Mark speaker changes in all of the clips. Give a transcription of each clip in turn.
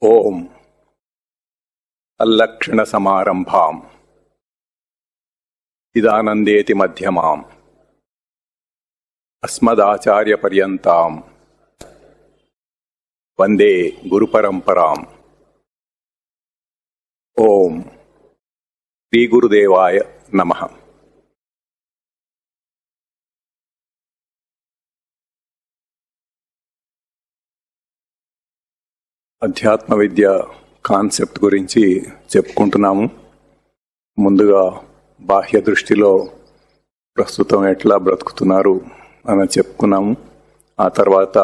Speaker 1: ఓం అల్లక్షణ సమారంభాం ఇదానందేతి మధ్యమాం అస్మదాచార్యపర్యంతాం వందే గురుపరంపరాం. ఓం శ్రీ గురుదేవాయ నమః. అధ్యాత్మ విద్య కాన్సెప్ట్ గురించి చెప్పుకుంటున్నాము. ముందుగా బాహ్య దృష్టిలో ప్రస్తుతం ఎట్లా బ్రతుకుతున్నారు అని చెప్పుకున్నాము. ఆ తర్వాత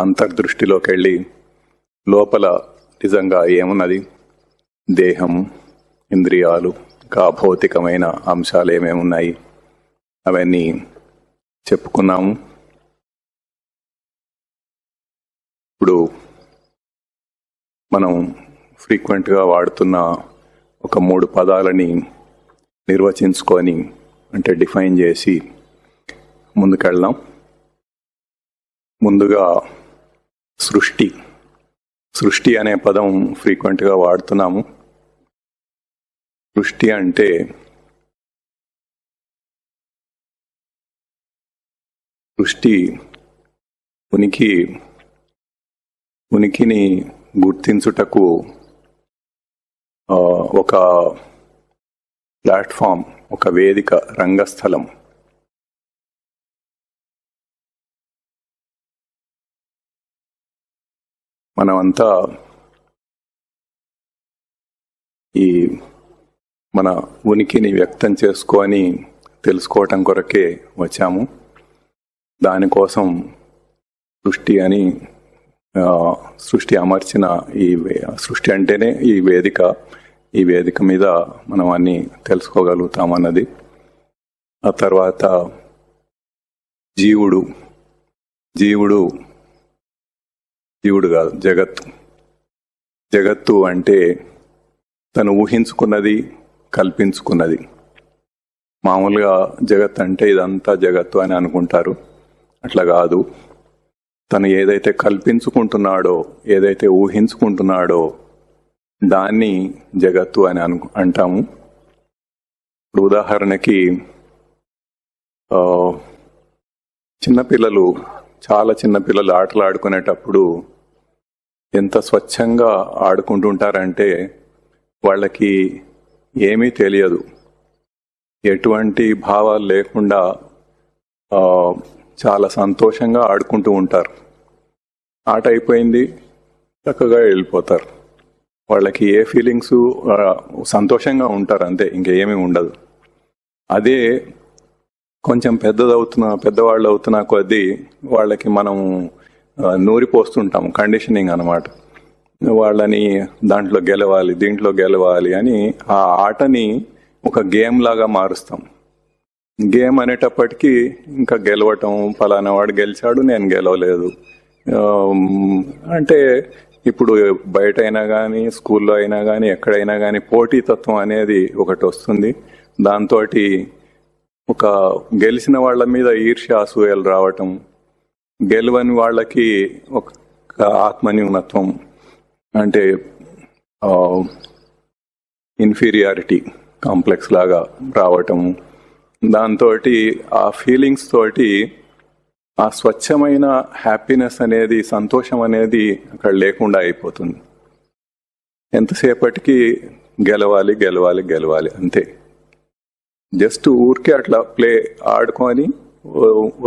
Speaker 1: అంతర్దృష్టిలోకి వెళ్ళి లోపల నిజంగా ఏమున్నది, దేహం, ఇంద్రియాలు, ఇంకా భౌతికమైన అంశాలు ఏమేమి ఉన్నాయి అవన్నీ చెప్పుకున్నాము. ఇప్పుడు మనం ఫ్రీక్వెంట్గా వాడుతున్న ఒక 3 పదాలని నిర్వచించుకొని అంటే డిఫైన్ చేసి ముందుకెళ్దాం. ముందుగా సృష్టి. సృష్టి అనే పదం ఫ్రీక్వెంట్గా వాడుతున్నాము. సృష్టి అంటే సృష్టి ఉనికిని గుర్తించుటకు ఒక ప్లాట్ఫామ్, ఒక వేదిక, రంగస్థలం. మనమంతా ఈ మన ఉనికిని వ్యక్తం చేసుకొని తెలుసుకోవటం కొరకే వచ్చాము. దానికోసం సృష్టి అమర్చిన సృష్టి అంటేనే ఈ వేదిక మీద మనం అన్ని తెలుసుకోగలుగుతామన్నది. ఆ తర్వాత జీవుడు కాదు, జగత్తు అంటే తను ఊహించుకున్నది, కల్పించుకున్నది. మామూలుగా జగత్ అంటే ఇదంతా జగత్తు అని అనుకుంటారు. అట్లా కాదు. తను ఏదైతే కల్పించుకుంటున్నాడో, ఏదైతే ఊహించుకుంటున్నాడో దాన్ని జగత్తు అని అంటాము. ఇప్పుడు ఉదాహరణకి చాలా చిన్నపిల్లలు ఆటలు ఆడుకునేటప్పుడు ఎంత స్వచ్ఛంగా ఆడుకుంటుంటారంటే వాళ్ళకి ఏమీ తెలియదు, ఎటువంటి భావాలు లేకుండా చాలా సంతోషంగా ఆడుకుంటూ ఉంటారు. ఆట అయిపోయింది, చక్కగా వెళ్ళిపోతారు. వాళ్ళకి ఏ ఫీలింగ్స్, సంతోషంగా ఉంటారు అంతే, ఇంకేమీ ఉండదు. అదే కొంచెం పెద్దవాళ్ళు అవుతున్న కొద్దీ వాళ్ళకి మనం నూరిపోస్తుంటాం, కండిషనింగ్ అన్నమాట. వాళ్ళని దీంట్లో గెలవాలి అని ఆ ఆటని ఒక గేమ్ లాగా మారుస్తాం. గేమ్ అనేటప్పటికీ ఇంకా గెలవటం, ఫలానా వాడు గెలిచాడు, నేను గెలవలేదు అంటే ఇప్పుడు బయట అయినా కానీ, స్కూల్లో అయినా కానీ, ఎక్కడైనా కానీ పోటీతత్వం అనేది ఒకటి వస్తుంది. దాంతో ఒక గెలిచిన వాళ్ళ మీద ఈర్ష్య, అసూయలు రావటం, గెలవని వాళ్ళకి ఒక ఆత్మన్యూనత్వం అంటే ఇన్ఫీరియారిటీ కాంప్లెక్స్ లాగా రావటం. దాంతో ఆ ఫీలింగ్స్ తోటి ఆ స్వచ్ఛమైన హ్యాపీనెస్ అనేది, సంతోషం అనేది అక్కడ లేకుండా అయిపోతుంది. ఎంతసేపటికి గెలవాలి అంతే. జస్ట్ ఊరికే అట్లా ఆడుకొని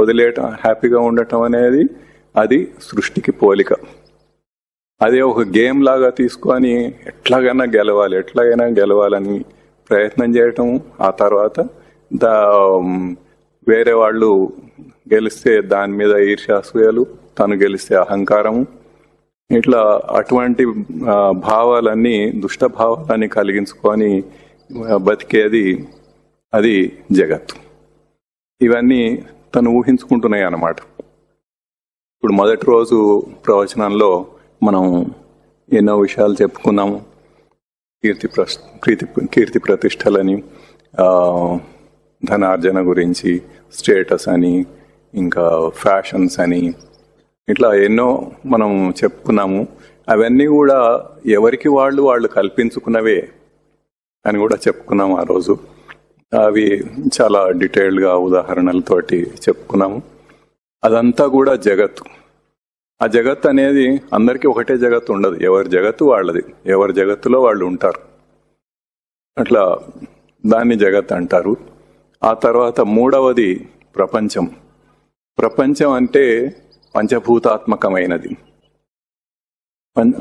Speaker 1: వదిలేయటం, హ్యాపీగా ఉండటం అనేది అది సృష్టికి పోలిక. అదే ఒక గేమ్ లాగా తీసుకొని ఎట్లాగైనా గెలవాలని ప్రయత్నం చేయటం, ఆ తర్వాత వేరే వాళ్ళు గెలిస్తే దాని మీద ఈర్ష్యాసూయలు, తను గెలిస్తే అహంకారము, ఇట్లా అటువంటి భావాలన్నీ, దుష్ట భావాలన్నీ కలిగించుకొని బతికేది అది జగత్తు. ఇవన్నీ తను ఊహించుకుంటున్నాయి అన్నమాట. ఇప్పుడు మొదటి రోజు ప్రవచనంలో మనం ఎన్నో విషయాలు చెప్పుకున్నాము. కీర్తి ప్రతిష్టలని, ధనార్జన గురించి, స్టేటస్ అని, ఇంకా ఫ్యాషన్స్ అని, ఇట్లా ఎన్నో మనం చెప్పుకున్నాము. అవన్నీ కూడా ఎవరికి వాళ్ళు కల్పించుకున్నవే అని కూడా చెప్పుకున్నాము ఆ రోజు. అవి చాలా డీటెయిల్డ్గా ఉదాహరణలతోటి చెప్పుకున్నాము. అదంతా కూడా జగత్తు. ఆ జగత్ అనేది అందరికీ ఒకటే జగత్తు ఉండదు, ఎవరి జగత్తు వాళ్ళది, ఎవరి జగత్తులో వాళ్ళు ఉంటారు. అట్లా దాన్ని జగత్ అంటారు. ఆ తర్వాత మూడవది ప్రపంచం. ప్రపంచం అంటే పంచభూతాత్మకమైనది.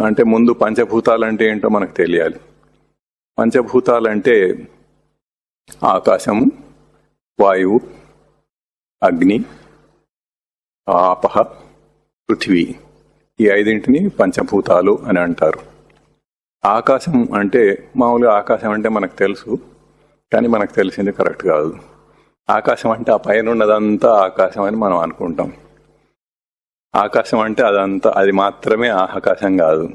Speaker 1: అంటే ముందు పంచభూతాలంటే ఏంటో మనకు తెలియాలి. పంచభూతాలంటే ఆకాశము, వాయువు, అగ్ని, ఆపహ, పృథివీ. ఈ ఐదింటిని పంచభూతాలు అని అంటారు. ఆకాశం అంటే మామూలుగా ఆకాశం అంటే మనకు తెలుసు, కానీ మనకు తెలిసింది కరెక్ట్ కాదు. ఆకాశం అంటే ఆ పైన ఉన్నదంతా ఆకాశం అని మనం అనుకుంటాం. ఆకాశం అంటే అది మాత్రమే ఆకాశం కాదు,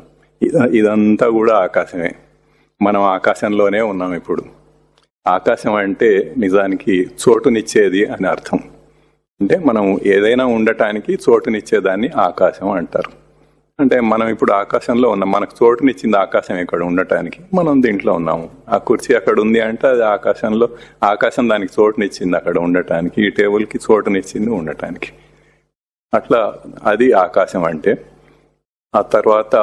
Speaker 1: ఇదంతా కూడా ఆకాశమే. మనం ఆకాశంలోనే ఉన్నాం ఇప్పుడు. ఆకాశం అంటే నిజానికి చోటునిచ్చేది అని అర్థం. అంటే మనం ఏదైనా ఉండటానికి చోటునిచ్చేదాన్ని ఆకాశం అంటారు. అంటే మనం ఇప్పుడు ఆకాశంలో ఉన్నాం, మనకు చోటునిచ్చింది ఆకాశం ఇక్కడ ఉండటానికి, మనం దీంట్లో ఉన్నాము. ఆ కుర్చీ అక్కడ ఉంది అంటే అది ఆకాశం దానికి చోటునిచ్చింది అక్కడ ఉండటానికి, ఈ టేబుల్కి చోటునిచ్చింది ఉండటానికి. అట్లా అది ఆకాశం అంటే. ఆ తర్వాత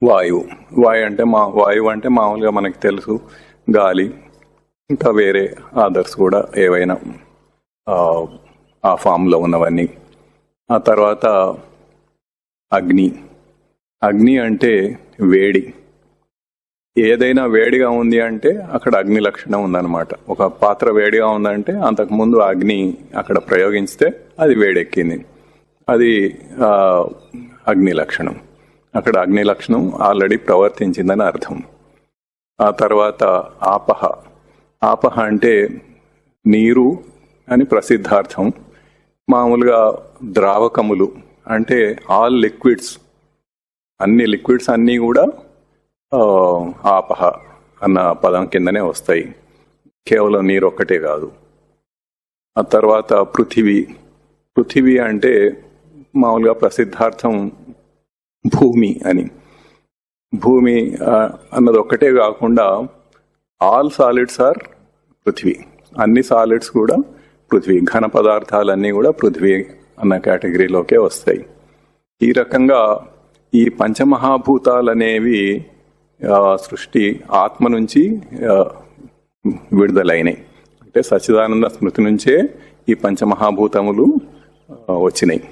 Speaker 1: వాయువు. వాయువు అంటే మామూలుగా మనకి తెలుసు గాలి, ఇంకా వేరే ఆదర్స్ కూడా ఏవైనా ఆ ఫామ్లో ఉన్నవన్నీ. ఆ తర్వాత అగ్ని. అగ్ని అంటే వేడి. ఏదైనా వేడిగా ఉంది అంటే అక్కడ అగ్ని లక్షణం ఉందన్నమాట. ఒక పాత్ర వేడిగా ఉందంటే అంతకుముందు అగ్ని అక్కడ ప్రయోగిస్తే అది వేడెక్కింది, అది అగ్ని లక్షణం. అక్కడ అగ్ని లక్షణం ఆల్రెడీ ప్రవర్తించిందని అర్థం. ఆ తర్వాత ఆపహ. ఆపహ అంటే నీరు అని ప్రసిద్ధార్థం. మామూలుగా ద్రావకములు అంటే ఆల్ లిక్విడ్స్, అన్ని లిక్విడ్స్ అన్నీ కూడా ఆపహ అన్న పదం కిందనే వస్తాయి, కేవలం నీరు ఒక్కటే కాదు. ఆ తర్వాత పృథివీ. పృథివీ అంటే మామూలుగా ప్రసిద్ధార్థం భూమి అని. భూమి అన్నది ఒక్కటే కాకుండా ఆల్ సాలిడ్స్ ఆర్ పృథివీ. అన్ని సాలిడ్స్ కూడా పృథివీ, ఘన పదార్థాలన్నీ కూడా పృథివీ అన్న కేటగిరీలోకే వస్తాయి. ఈ రకంగా ఈ పంచమహాభూతాలనేవి సృష్టి ఆత్మ నుంచి విడుదలైనాయి. అంటే సచ్చిదానంద స్మృతి నుంచే ఈ పంచమహాభూతములు వచ్చినాయి.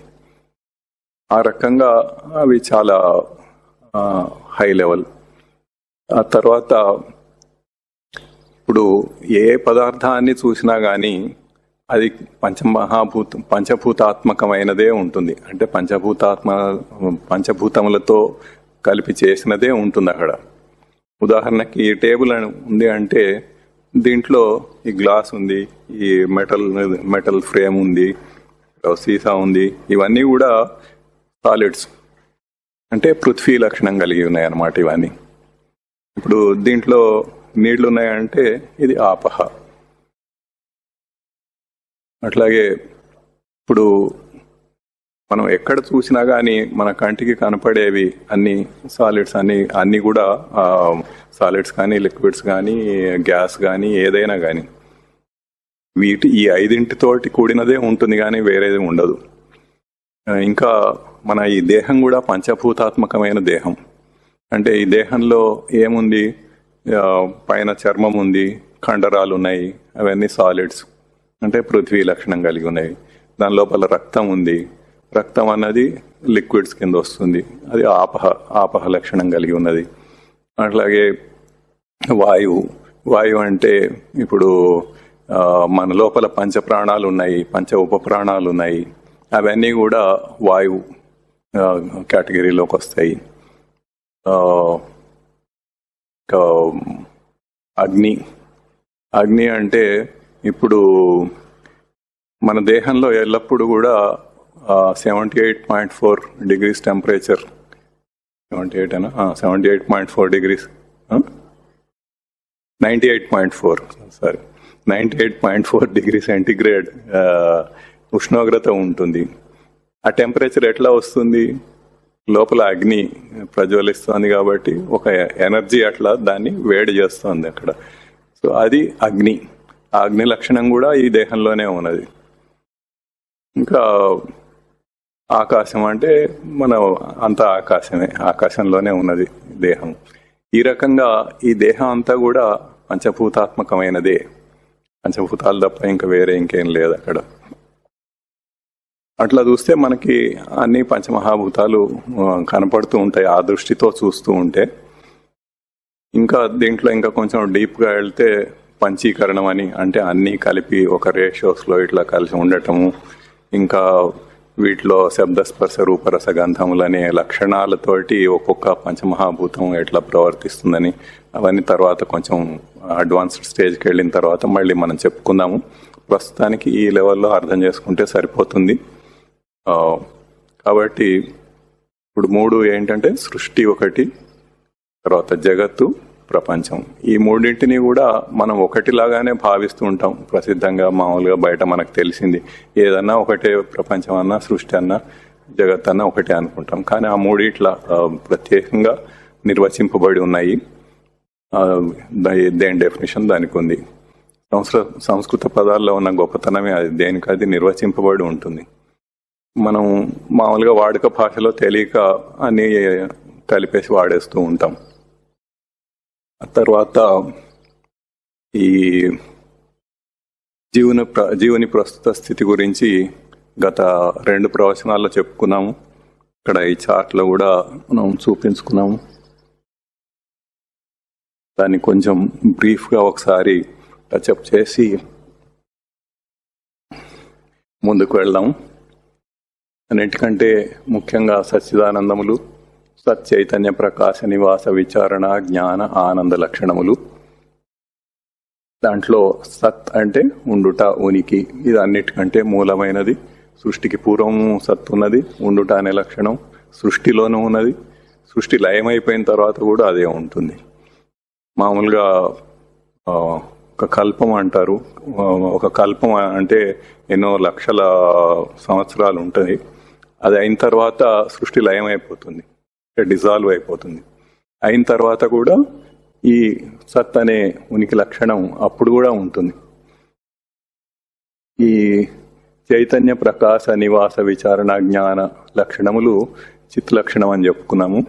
Speaker 1: ఆ రకంగా అవి చాలా హై లెవెల్. ఆ తర్వాత ఇప్పుడు ఏ పదార్థాన్ని చూసినా కానీ అది పంచభూతాత్మకమైనదే ఉంటుంది. అంటే పంచభూతములతో కలిపి చేసినదే ఉంటుంది అక్కడ. ఉదాహరణకి ఈ టేబుల్ ఉంది అంటే దీంట్లో ఈ గ్లాస్ ఉంది, ఈ మెటల్ ఫ్రేమ్ ఉంది, సీసా ఉంది, ఇవన్నీ కూడా సాలిడ్స్, అంటే పృథ్వీ లక్షణం కలిగి ఉన్నాయి అన్నమాట ఇవన్నీ. ఇప్పుడు దీంట్లో నీళ్లు ఉన్నాయంటే ఇది ఆపహ. అట్లాగే ఇప్పుడు మనం ఎక్కడ చూసినా కానీ మన కంటికి కనపడేవి అన్ని సాలిడ్స్, అన్ని కూడా సాలిడ్స్ కానీ లిక్విడ్స్ కానీ గ్యాస్ కానీ ఏదైనా కానీ ఈ ఐదింటితోటి కూడినదే ఉంటుంది కానీ వేరేది ఉండదు. ఇంకా మన ఈ దేహం కూడా పంచభూతాత్మకమైన దేహం. అంటే ఈ దేహంలో ఏముంది, పైన చర్మం ఉంది, కండరాలు ఉన్నాయి, అవన్నీ సాలిడ్స్ అంటే పృథ్వీ లక్షణం కలిగి ఉన్నాయి. దాని లోపల రక్తం ఉంది, రక్తం అన్నది లిక్విడ్స్ కింద వస్తుంది, అది ఆపహ లక్షణం కలిగి ఉన్నది. అట్లాగే వాయువు అంటే ఇప్పుడు మన లోపల పంచ ప్రాణాలు ఉన్నాయి, పంచ ఉప ప్రాణాలు ఉన్నాయి, అవన్నీ కూడా వాయువు కేటగిరీలోకి వస్తాయి. అగ్ని అంటే ఇప్పుడు మన దేహంలో ఎల్లప్పుడూ కూడా 78.4 degrees temperature, 78.4 degrees 98.4 degree centigrade ఉష్ణోగ్రత ఉంటుంది. ఆ టెంపరేచర్ ఎట్లా వస్తుంది? లోపల అగ్ని ప్రజ్వలిస్తుంది కాబట్టి ఒక ఎనర్జీ అట్లా దాన్ని వేడి చేస్తుంది అక్కడ. సో అది అగ్ని. ఆ అగ్ని లక్షణం కూడా ఈ దేహంలోనే ఉన్నది. ఇంకా ఆకాశం అంటే మన అంతా ఆకాశమే, ఆకాశంలోనే ఉన్నది దేహం. ఈ రకంగా ఈ దేహం అంతా కూడా పంచభూతాత్మకమైనదే. పంచభూతాలు తప్ప ఇంకా వేరే ఇంకేం లేదు అక్కడ. అట్లా చూస్తే మనకి అన్ని పంచమహాభూతాలు కనపడుతూ ఉంటాయి ఆ దృష్టితో చూస్తూ ఉంటే. ఇంకా దీంట్లో ఇంకా కొంచెం డీప్గా వెళ్తే పంచీకరణం అని, అంటే అన్నీ కలిపి ఒక రేషియోస్లో ఇట్లా కలిసి ఉండటము, ఇంకా వీటిలో శబ్దస్పర్శ రూపరస గంధములనే లక్షణాలతోటి ఒక్కొక్క పంచమహాభూతం ఎట్లా ప్రవర్తిస్తుందని అవన్నీ తర్వాత కొంచెం అడ్వాన్స్డ్ స్టేజ్కి వెళ్ళిన తర్వాత మళ్ళీ మనం చెప్పుకుందాము. ప్రస్తుతానికి ఈ లెవెల్లో అర్థం చేసుకుంటే సరిపోతుంది. కాబట్టి ఇప్పుడు 3 ఏంటంటే సృష్టి ఒకటి, తర్వాత జగత్తు, ప్రపంచం. ఈ మూడింటిని కూడా మనం ఒకటిలాగానే భావిస్తూ ఉంటాం ప్రసిద్ధంగా. మామూలుగా బయట మనకు తెలిసింది ఏదన్నా ఒకటే, ప్రపంచం అన్నా సృష్టి అన్నా జగత్ అన్నా ఒకటే అనుకుంటాం. కానీ ఆ మూడిట్లా ప్రత్యేకంగా నిర్వచింపబడి ఉన్నాయి. దేని డెఫినేషన్ దానికి ఉంది. సంస్కృత పదాల్లో ఉన్న గొప్పతనమే అది, దేనికి అది నిర్వచింపబడి ఉంటుంది. మనం మామూలుగా వాడుక భాషలో తెలియక అన్ని కలిపేసి వాడేస్తూ ఉంటాం. తర్వాత ఈ జీవుని ప్రస్తుత స్థితి గురించి గత 2 ప్రవచనాల్లో చెప్పుకున్నాము. ఇక్కడ ఈ చార్ట్లో కూడా మనం చూపించుకున్నాము. దాన్ని కొంచెం బ్రీఫ్గా ఒకసారి టచ్అప్ చేసి ముందుకు వెళ్దాం. అన్నిటికంటే ముఖ్యంగా సచ్చిదానందములు, సత్ చైతన్య ప్రకాశ నివాస విచారణ జ్ఞాన ఆనంద లక్షణములు. దాంట్లో సత్ అంటే ఉండుట, ఉనికి. ఇది అన్నిటికంటే మూలమైనది. సృష్టికి పూర్వము సత్ ఉన్నది, ఉండుట అనే లక్షణం సృష్టిలోనూ ఉన్నది. సృష్టి లయమైపోయిన తర్వాత కూడా అదే ఉంటుంది. మామూలుగా ఒక కల్పం అంటారు. ఒక కల్పం అంటే ఎన్నో లక్షల సంవత్సరాలు ఉంటుంది. అది అయిన తర్వాత సృష్టి లయం అయిపోతుంది, డిజాల్వ్ అయిపోతుంది. అయిన తర్వాత కూడా ఈ సత్ అనే ఉనికి లక్షణం అప్పుడు కూడా ఉంటుంది. ఈ చైతన్య ప్రకాశ నివాస విచారణ జ్ఞాన లక్షణములు చిత్ లక్షణం అని చెప్పుకున్నాము.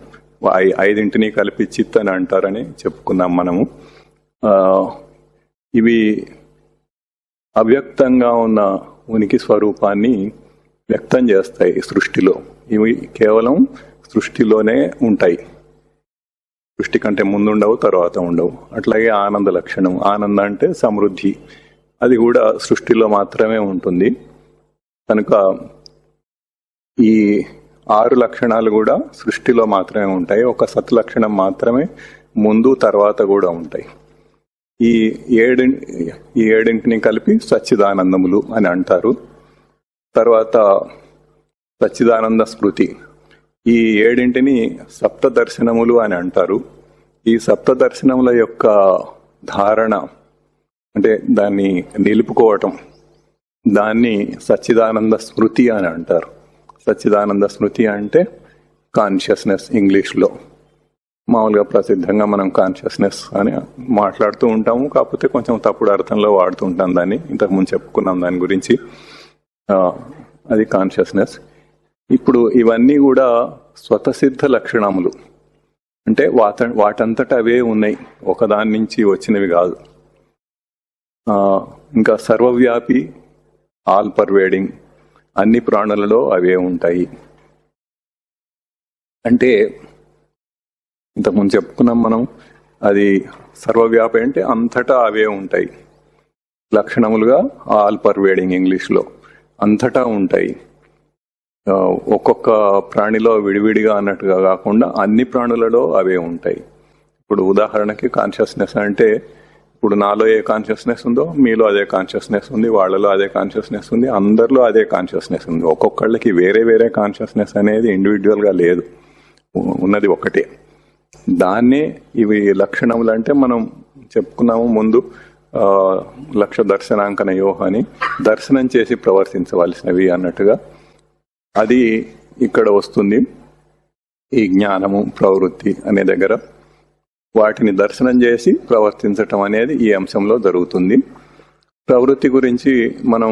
Speaker 1: 5 కలిపి చిత్ అని అంటారని చెప్పుకున్నాం మనము. ఇవి అవ్యక్తంగా ఉన్న ఉనికి స్వరూపాన్ని వ్యక్తం చేస్తాయి సృష్టిలో. ఇవి కేవలం సృష్టిలోనే ఉంటాయి, సృష్టి కంటే ముందు ఉండవు, తర్వాత ఉండవు. అట్లాగే ఆనంద లక్షణం, ఆనంద అంటే సమృద్ధి, అది కూడా సృష్టిలో మాత్రమే ఉంటుంది. కనుక ఈ 6 లక్షణాలు కూడా సృష్టిలో మాత్రమే ఉంటాయి. ఒక సత్ లక్షణం మాత్రమే ముందు తర్వాత కూడా ఉంటాయి. ఈ 7 కలిపి సచ్చిదానందములు అని అంటారు. తర్వాత సచ్చిదానంద స్మృతి. ఈ 7 సప్త దర్శనములు అని అంటారు. ఈ సప్త దర్శనముల యొక్క ధారణ అంటే దాన్ని నిలుపుకోవటం, దాన్ని సచ్చిదానంద స్మృతి అని అంటారు. సచ్చిదానంద స్మృతి అంటే కాన్షియస్నెస్ ఇంగ్లీష్లో. మామూలుగా ప్రసిద్ధంగా మనం కాన్షియస్నెస్ అని మాట్లాడుతూ ఉంటాము, కాకపోతే కొంచెం తప్పుడు అర్థంలో వాడుతూ ఉంటాం దాన్ని. ఇంతకుముందు చెప్పుకున్నాం దాని గురించి. అది కాన్షియస్నెస్. ఇప్పుడు ఇవన్నీ కూడా స్వతసిద్ధ లక్షణములు, అంటే వాటంతట అవే ఉన్నాయి, ఒకదాని నుంచి వచ్చినవి కాదు. ఇంకా సర్వవ్యాపి, ఆల్ పర్వేడింగ్, అన్ని ప్రాణులలో అవే ఉంటాయి. అంటే ఇంతకుముందు చెప్పుకున్నాం మనం, అది సర్వవ్యాపి అంటే అంతటా అవే ఉంటాయి. లక్షణములుగా ఆల్ పర్వేడింగ్ ఇంగ్లీష్లో, అంతటా ఉంటాయి. ఒక్కొక్క ప్రాణిలో విడివిడిగా అన్నట్టుగా కాకుండా అన్ని ప్రాణులలో అవే ఉంటాయి. ఇప్పుడు ఉదాహరణకి కాన్షియస్నెస్ అంటే, ఇప్పుడు నాలో ఏ కాన్షియస్నెస్ ఉందో మీలో అదే కాన్షియస్నెస్ ఉంది, వాళ్ళలో అదే కాన్షియస్నెస్ ఉంది, అందరిలో అదే కాన్షియస్నెస్ ఉంది. ఒక్కొక్కళ్ళకి వేరే వేరే కాన్షియస్నెస్ అనేది ఇండివిజువల్గా లేదు, ఉన్నది ఒకటే. దాన్నే ఇవి లక్షణములు అంటే మనం చెప్పుకున్నాము ముందు, లక్ష దర్శనాంకన యోహ అని, దర్శనం చేసి ప్రవర్తించవలసినవి అన్నట్టుగా. అది ఇక్కడ వస్తుంది. ఈ జ్ఞానము ప్రవృత్తి అనే దగ్గర వాటిని దర్శనం చేసి ప్రవర్తించటం అనేది ఈ అంశంలో జరుగుతుంది. ప్రవృత్తి గురించి మనం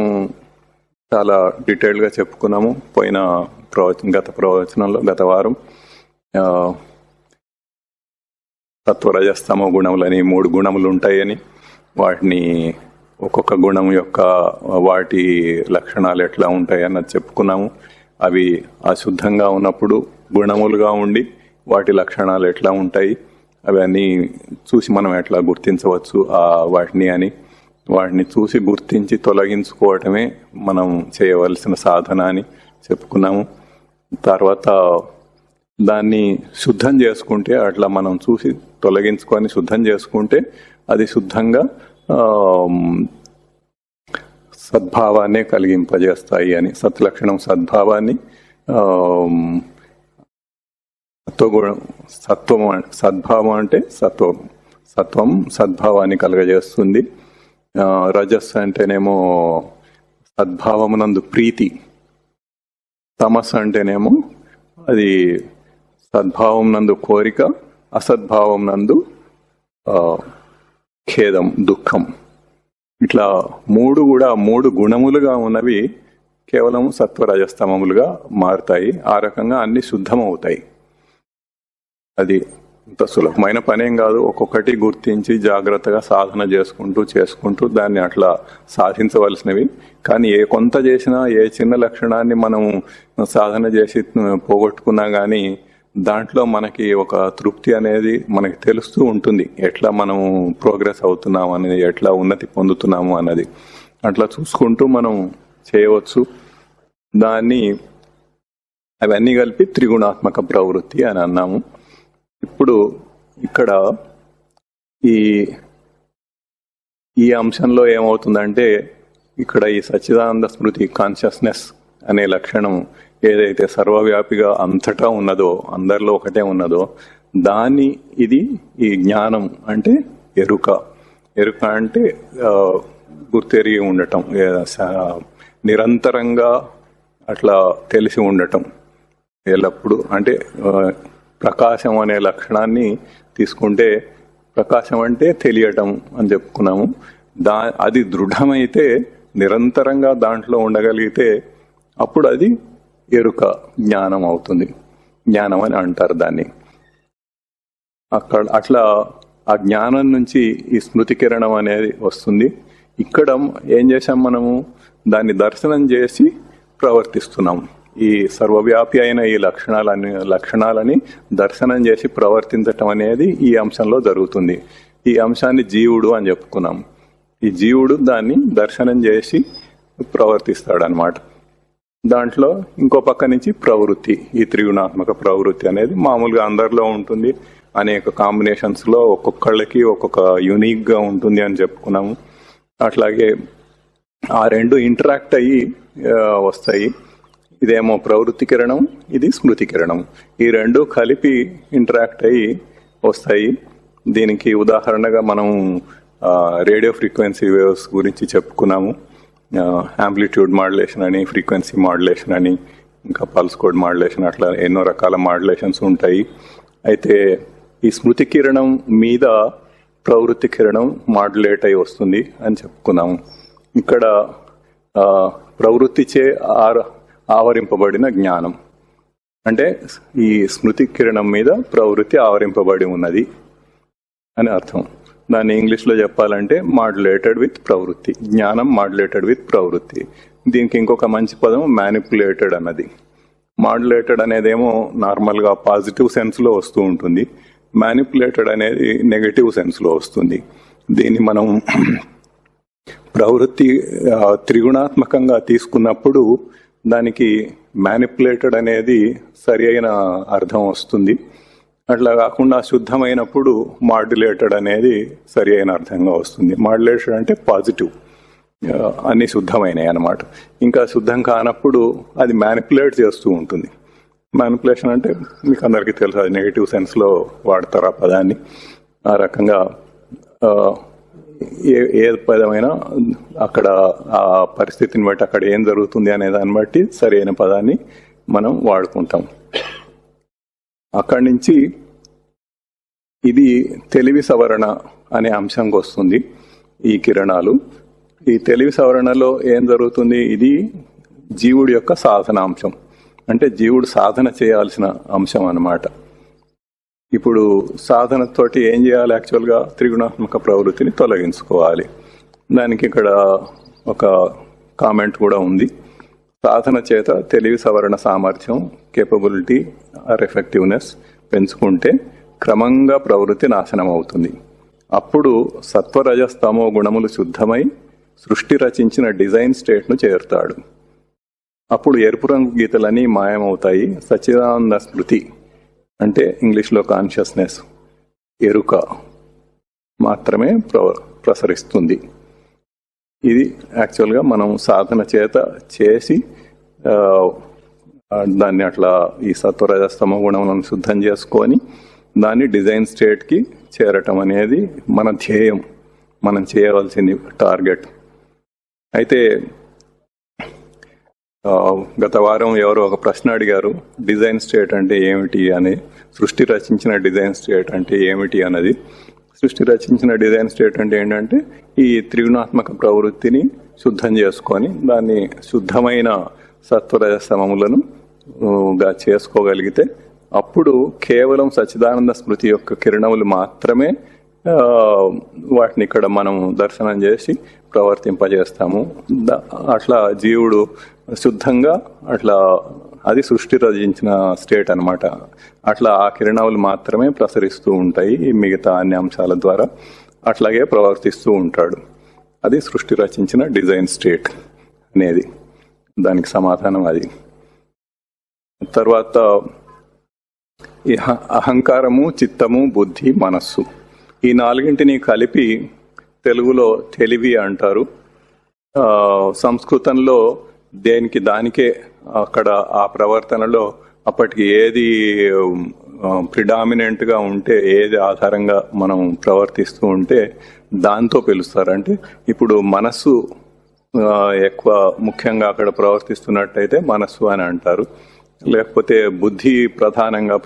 Speaker 1: చాలా డీటెయిల్గా చెప్పుకున్నాము పోయిన గత ప్రవచనంలో. గత వారం సత్వరజస్తమో గుణములని 3 గుణములు ఉంటాయని, వాటిని ఒక్కొక్క గుణం యొక్క వాటి లక్షణాలు ఎట్లా ఉంటాయి అన్నది చెప్పుకున్నాము. అవి అశుద్ధంగా ఉన్నప్పుడు గుణములుగా ఉండి వాటి లక్షణాలు ఎట్లా ఉంటాయి అవన్నీ చూసి మనం ఎట్లా గుర్తించవచ్చు వాటిని అని, వాటిని చూసి గుర్తించి తొలగించుకోవటమే మనం చేయవలసిన సాధన అని చెప్పుకున్నాము. తర్వాత దాన్ని శుద్ధం చేసుకుంటే, అట్లా మనం చూసి తొలగించుకొని శుద్ధం చేసుకుంటే అది శుద్ధంగా సద్భావాన్ని కలిగింపజేస్తాయి అని. సత్లక్షణం సద్భావాన్ని, సద్భావం అంటే సత్వం సద్భావాన్ని కలగజేస్తుంది. రజస్ అంటేనేమో సద్భావమునందు ప్రీతి, తమస్ అంటేనేమో అది సద్భావం నందు కోరిక, అసద్భావం నందు ఖేదం, దుఃఖం. ఇట్లా 3 గుణములుగా ఉన్నవి కేవలం సత్వరజస్తమములుగా మారుతాయి. ఆ రకంగా అన్ని శుద్ధమవుతాయి. అది అంత సులభమైన పనేం కాదు. ఒక్కొక్కటి గుర్తించి జాగ్రత్తగా సాధన చేసుకుంటూ దాన్ని అట్లా సాధించవలసినవి. కానీ కొంత చేసినా, ఏ చిన్న లక్షణాన్ని మనం సాధన చేసి పోగొట్టుకున్నా కానీ దాంట్లో మనకి ఒక తృప్తి అనేది మనకి తెలుస్తూ ఉంటుంది. ఎట్లా మనం ప్రోగ్రెస్ అవుతున్నాము అనేది, ఎట్లా ఉన్నతి పొందుతున్నాము అన్నది అట్లా చూసుకుంటూ మనం చేయవచ్చు. అవన్నీ కలిపి త్రిగుణాత్మక ప్రవృత్తి అని అన్నాము. ఇప్పుడు ఇక్కడ ఈ అంశంలో ఏమవుతుందంటే, ఇక్కడ ఈ సచ్చిదానంద స్మృతి కాన్షియస్నెస్ అనే లక్షణం ఏదైతే సర్వవ్యాపిగా అంతటా ఉన్నదో, అందరిలో ఒకటే ఉన్నదో, ఈ జ్ఞానం అంటే ఎరుక అంటే గుర్తెరిగి ఉండటం, నిరంతరంగా అట్లా తెలిసి ఉండటం ఎల్లప్పుడూ. అంటే ప్రకాశం అనే లక్షణాన్ని తీసుకుంటే, ప్రకాశం అంటే తెలియటం అని చెప్పుకున్నాము. అది దృఢమైతే, నిరంతరంగా దాంట్లో ఉండగలిగితే అప్పుడు అది ఎరుక, జ్ఞానం అవుతుంది. జ్ఞానం అని అంటారు దాన్ని. అట్లా ఆ జ్ఞానం నుంచి ఈ స్మృతి కిరణం అనేది వస్తుంది. ఇక్కడ ఏం చేసాం మనము? దాన్ని దర్శనం చేసి ప్రవర్తిస్తున్నాం. ఈ సర్వవ్యాపి అయిన ఈ లక్షణాలని దర్శనం చేసి ప్రవర్తించటం అనేది ఈ అంశంలో జరుగుతుంది. ఈ అంశాన్ని జీవుడు అని చెప్పుకున్నాం. ఈ జీవుడు దాన్ని దర్శనం చేసి ప్రవర్తిస్తాడనమాట. దాంట్లో ఇంకో పక్క నుంచి ప్రవృత్తి, ఈ త్రిగుణాత్మక ప్రవృత్తి అనేది మామూలుగా అందరిలో ఉంటుంది. అనేక కాంబినేషన్స్ లో ఒక్కొక్కళ్ళకి ఒక్కొక్క యూనిక్ గా ఉంటుంది అని చెప్పుకున్నాము. అట్లాగే ఆ 2 ఇంటరాక్ట్ అయ్యి వస్తాయి. ఇదేమో ప్రవృత్తి కిరణం, ఇది స్మృతి కిరణం. ఈ 2 కలిపి ఇంటరాక్ట్ అయ్యి వస్తాయి. దీనికి ఉదాహరణగా మనం రేడియో ఫ్రీక్వెన్సీ వేవ్స్ గురించి చెప్పుకున్నాము. యాంప్లిట్యూడ్ మాడ్యులేషన్ అని, ఫ్రీక్వెన్సీ మాడ్యులేషన్ అని, ఇంకా పల్స్ కోడ్ మాడ్యులేషన్, అట్లా ఎన్నో రకాల మాడ్యులేషన్స్ ఉంటాయి. అయితే ఈ స్మృతి కిరణం మీద ప్రవృత్తి కిరణం మాడ్యులేట్ అయి వస్తుంది అని చెప్పుకున్నాము. ఇక్కడ ప్రవృత్తిచే ఆవరింపబడిన జ్ఞానం అంటే ఈ స్మృతి కిరణం మీద ప్రవృత్తి ఆవరింపబడి ఉన్నది అని అర్థం. దాన్ని ఇంగ్లీష్లో చెప్పాలంటే మాడ్యులేటెడ్ విత్ ప్రవృత్తి, జ్ఞానం మాడ్యులేటెడ్ విత్ ప్రవృత్తి. దీనికి ఇంకొక మంచి పదం మ్యానిపులేటెడ్ అన్నది. మాడ్యులేటెడ్ అనేదేమో నార్మల్గా పాజిటివ్ సెన్స్లో వస్తూ ఉంటుంది, మ్యానిపులేటెడ్ అనేది నెగటివ్ సెన్స్లో వస్తుంది. దీన్ని మనం ప్రవృత్తి త్రిగుణాత్మకంగా తీసుకున్నప్పుడు దానికి మ్యానిపులేటెడ్ అనేది సరి అయిన అర్థం వస్తుంది. అట్లా కాకుండా శుద్ధమైనప్పుడు మాడ్యులేటెడ్ అనేది సరి అయిన అర్థంగా వస్తుంది. మాడ్యులేటెడ్ అంటే పాజిటివ్, అన్ని శుద్ధమైనవి అన్నమాట. ఇంకా శుద్ధం కానప్పుడు అది మ్యానిపులేట్ చేస్తూ ఉంటుంది. మ్యానిపులేషన్ అంటే మీకు అందరికీ తెలుసు, అది నెగిటివ్ సెన్స్లో వాడతారు ఆ పదాన్ని. ఆ రకంగా ఏ పదమైనా అక్కడ ఆ పరిస్థితిని బట్టి అక్కడ ఏం జరుగుతుంది అనే దాన్ని బట్టి సరైన పదాన్ని మనం వాడుకుంటాం. అక్కడి నుంచి ఇది తెలివి సవరణ అనే అంశంకి వస్తుంది. ఈ కిరణాలు, ఈ తెలివి సవరణలో ఏం జరుగుతుంది, ఇది జీవుడి యొక్క సాధన అంశం, అంటే జీవుడు సాధన చేయాల్సిన అంశం అన్నమాట. ఇప్పుడు సాధనతోటి ఏం చేయాలి, యాక్చువల్గా త్రిగుణాత్మక ప్రవృత్తిని తొలగించుకోవాలి. దానికి ఇక్కడ ఒక కామెంట్ కూడా ఉంది. సాధన చేత తెలివి సవరణ సామర్థ్యం, కేపబిలిటీ ఆర్ ఎఫెక్టివ్నెస్ పెంచుకుంటే క్రమంగా ప్రవృత్తి నాశనం అవుతుంది. అప్పుడు సత్వరజస్తమో గుణములు శుద్ధమై సృష్టి రచించిన డిజైన్ స్టేట్ను చేరుతాడు. అప్పుడు ఎరుపు రంగు గీతలన్నీ మాయమవుతాయి. సచ్చిదానంద స్మృతి అంటే ఇంగ్లీష్లో కాన్షియస్నెస్, ఎరుక మాత్రమే ప్రసరిస్తుంది. ఇది యాక్చువల్గా మనం సాధన చేత చేసి దాన్ని అట్లా ఈ సత్వరజస్తమ గుణములను శుద్ధం చేసుకొని దాన్ని డిజైన్ స్టేట్కి చేరటం అనేది మన ధ్యేయం, మనం చేయవలసింది టార్గెట్. అయితే గత వారం ఎవరో ఒక ప్రశ్న అడిగారు, డిజైన్ స్టేట్ అంటే ఏమిటి అని. సృష్టి రచించిన డిజైన్ స్టేట్ అంటే ఏమిటి అన్నది. సృష్టి రచించిన డిజైన్ స్టేట్ అంటే ఏంటంటే ఈ త్రిగుణాత్మక ప్రవృత్తిని శుద్ధం చేసుకొని దాన్ని శుద్ధమైన సత్వరజస్తమములను గా చేసుకోగలిగితే అప్పుడు కేవలం సచ్చిదానంద స్మృతి యొక్క కిరణములు మాత్రమే వాటిని ఇక్కడ మనం దర్శనం చేసి ప్రవర్తింపజేస్తాము. అట్లా జీవుడు శుద్ధంగా అట్లా, అది సృష్టి రచించిన స్టేట్ అన్నమాట. అట్లా ఆ కిరణాలు మాత్రమే ప్రసరిస్తూ ఉంటాయి ఈ మిగతా అన్ని అంశాల ద్వారా. అట్లాగే ప్రవర్తిస్తూ ఉంటాడు. అది సృష్టి రచించిన డిజైన్ స్టేట్ అనేది, దానికి సమాధానం అది. తర్వాత ఈ అహంకారము, చిత్తము, బుద్ధి, మనస్సు, ఈ నాలుగింటిని కలిపి తెలుగులో తెలివి అంటారు. సంస్కృతంలో దేనికి దానికే అక్కడ ఆ ప్రవర్తనలో అప్పటికి ఏది ప్రిడామినెంట్గా ఉంటే, ఏది ఆధారంగా మనం ప్రవర్తిస్తూ ఉంటే దాంతో పిలుస్తారు. అంటే ఇప్పుడు మనస్సు ఎక్కువ ముఖ్యంగా అక్కడ ప్రవర్తిస్తున్నట్టయితే మనస్సు అని అంటారు. లేకపోతే బుద్ధి ప్రధానంగా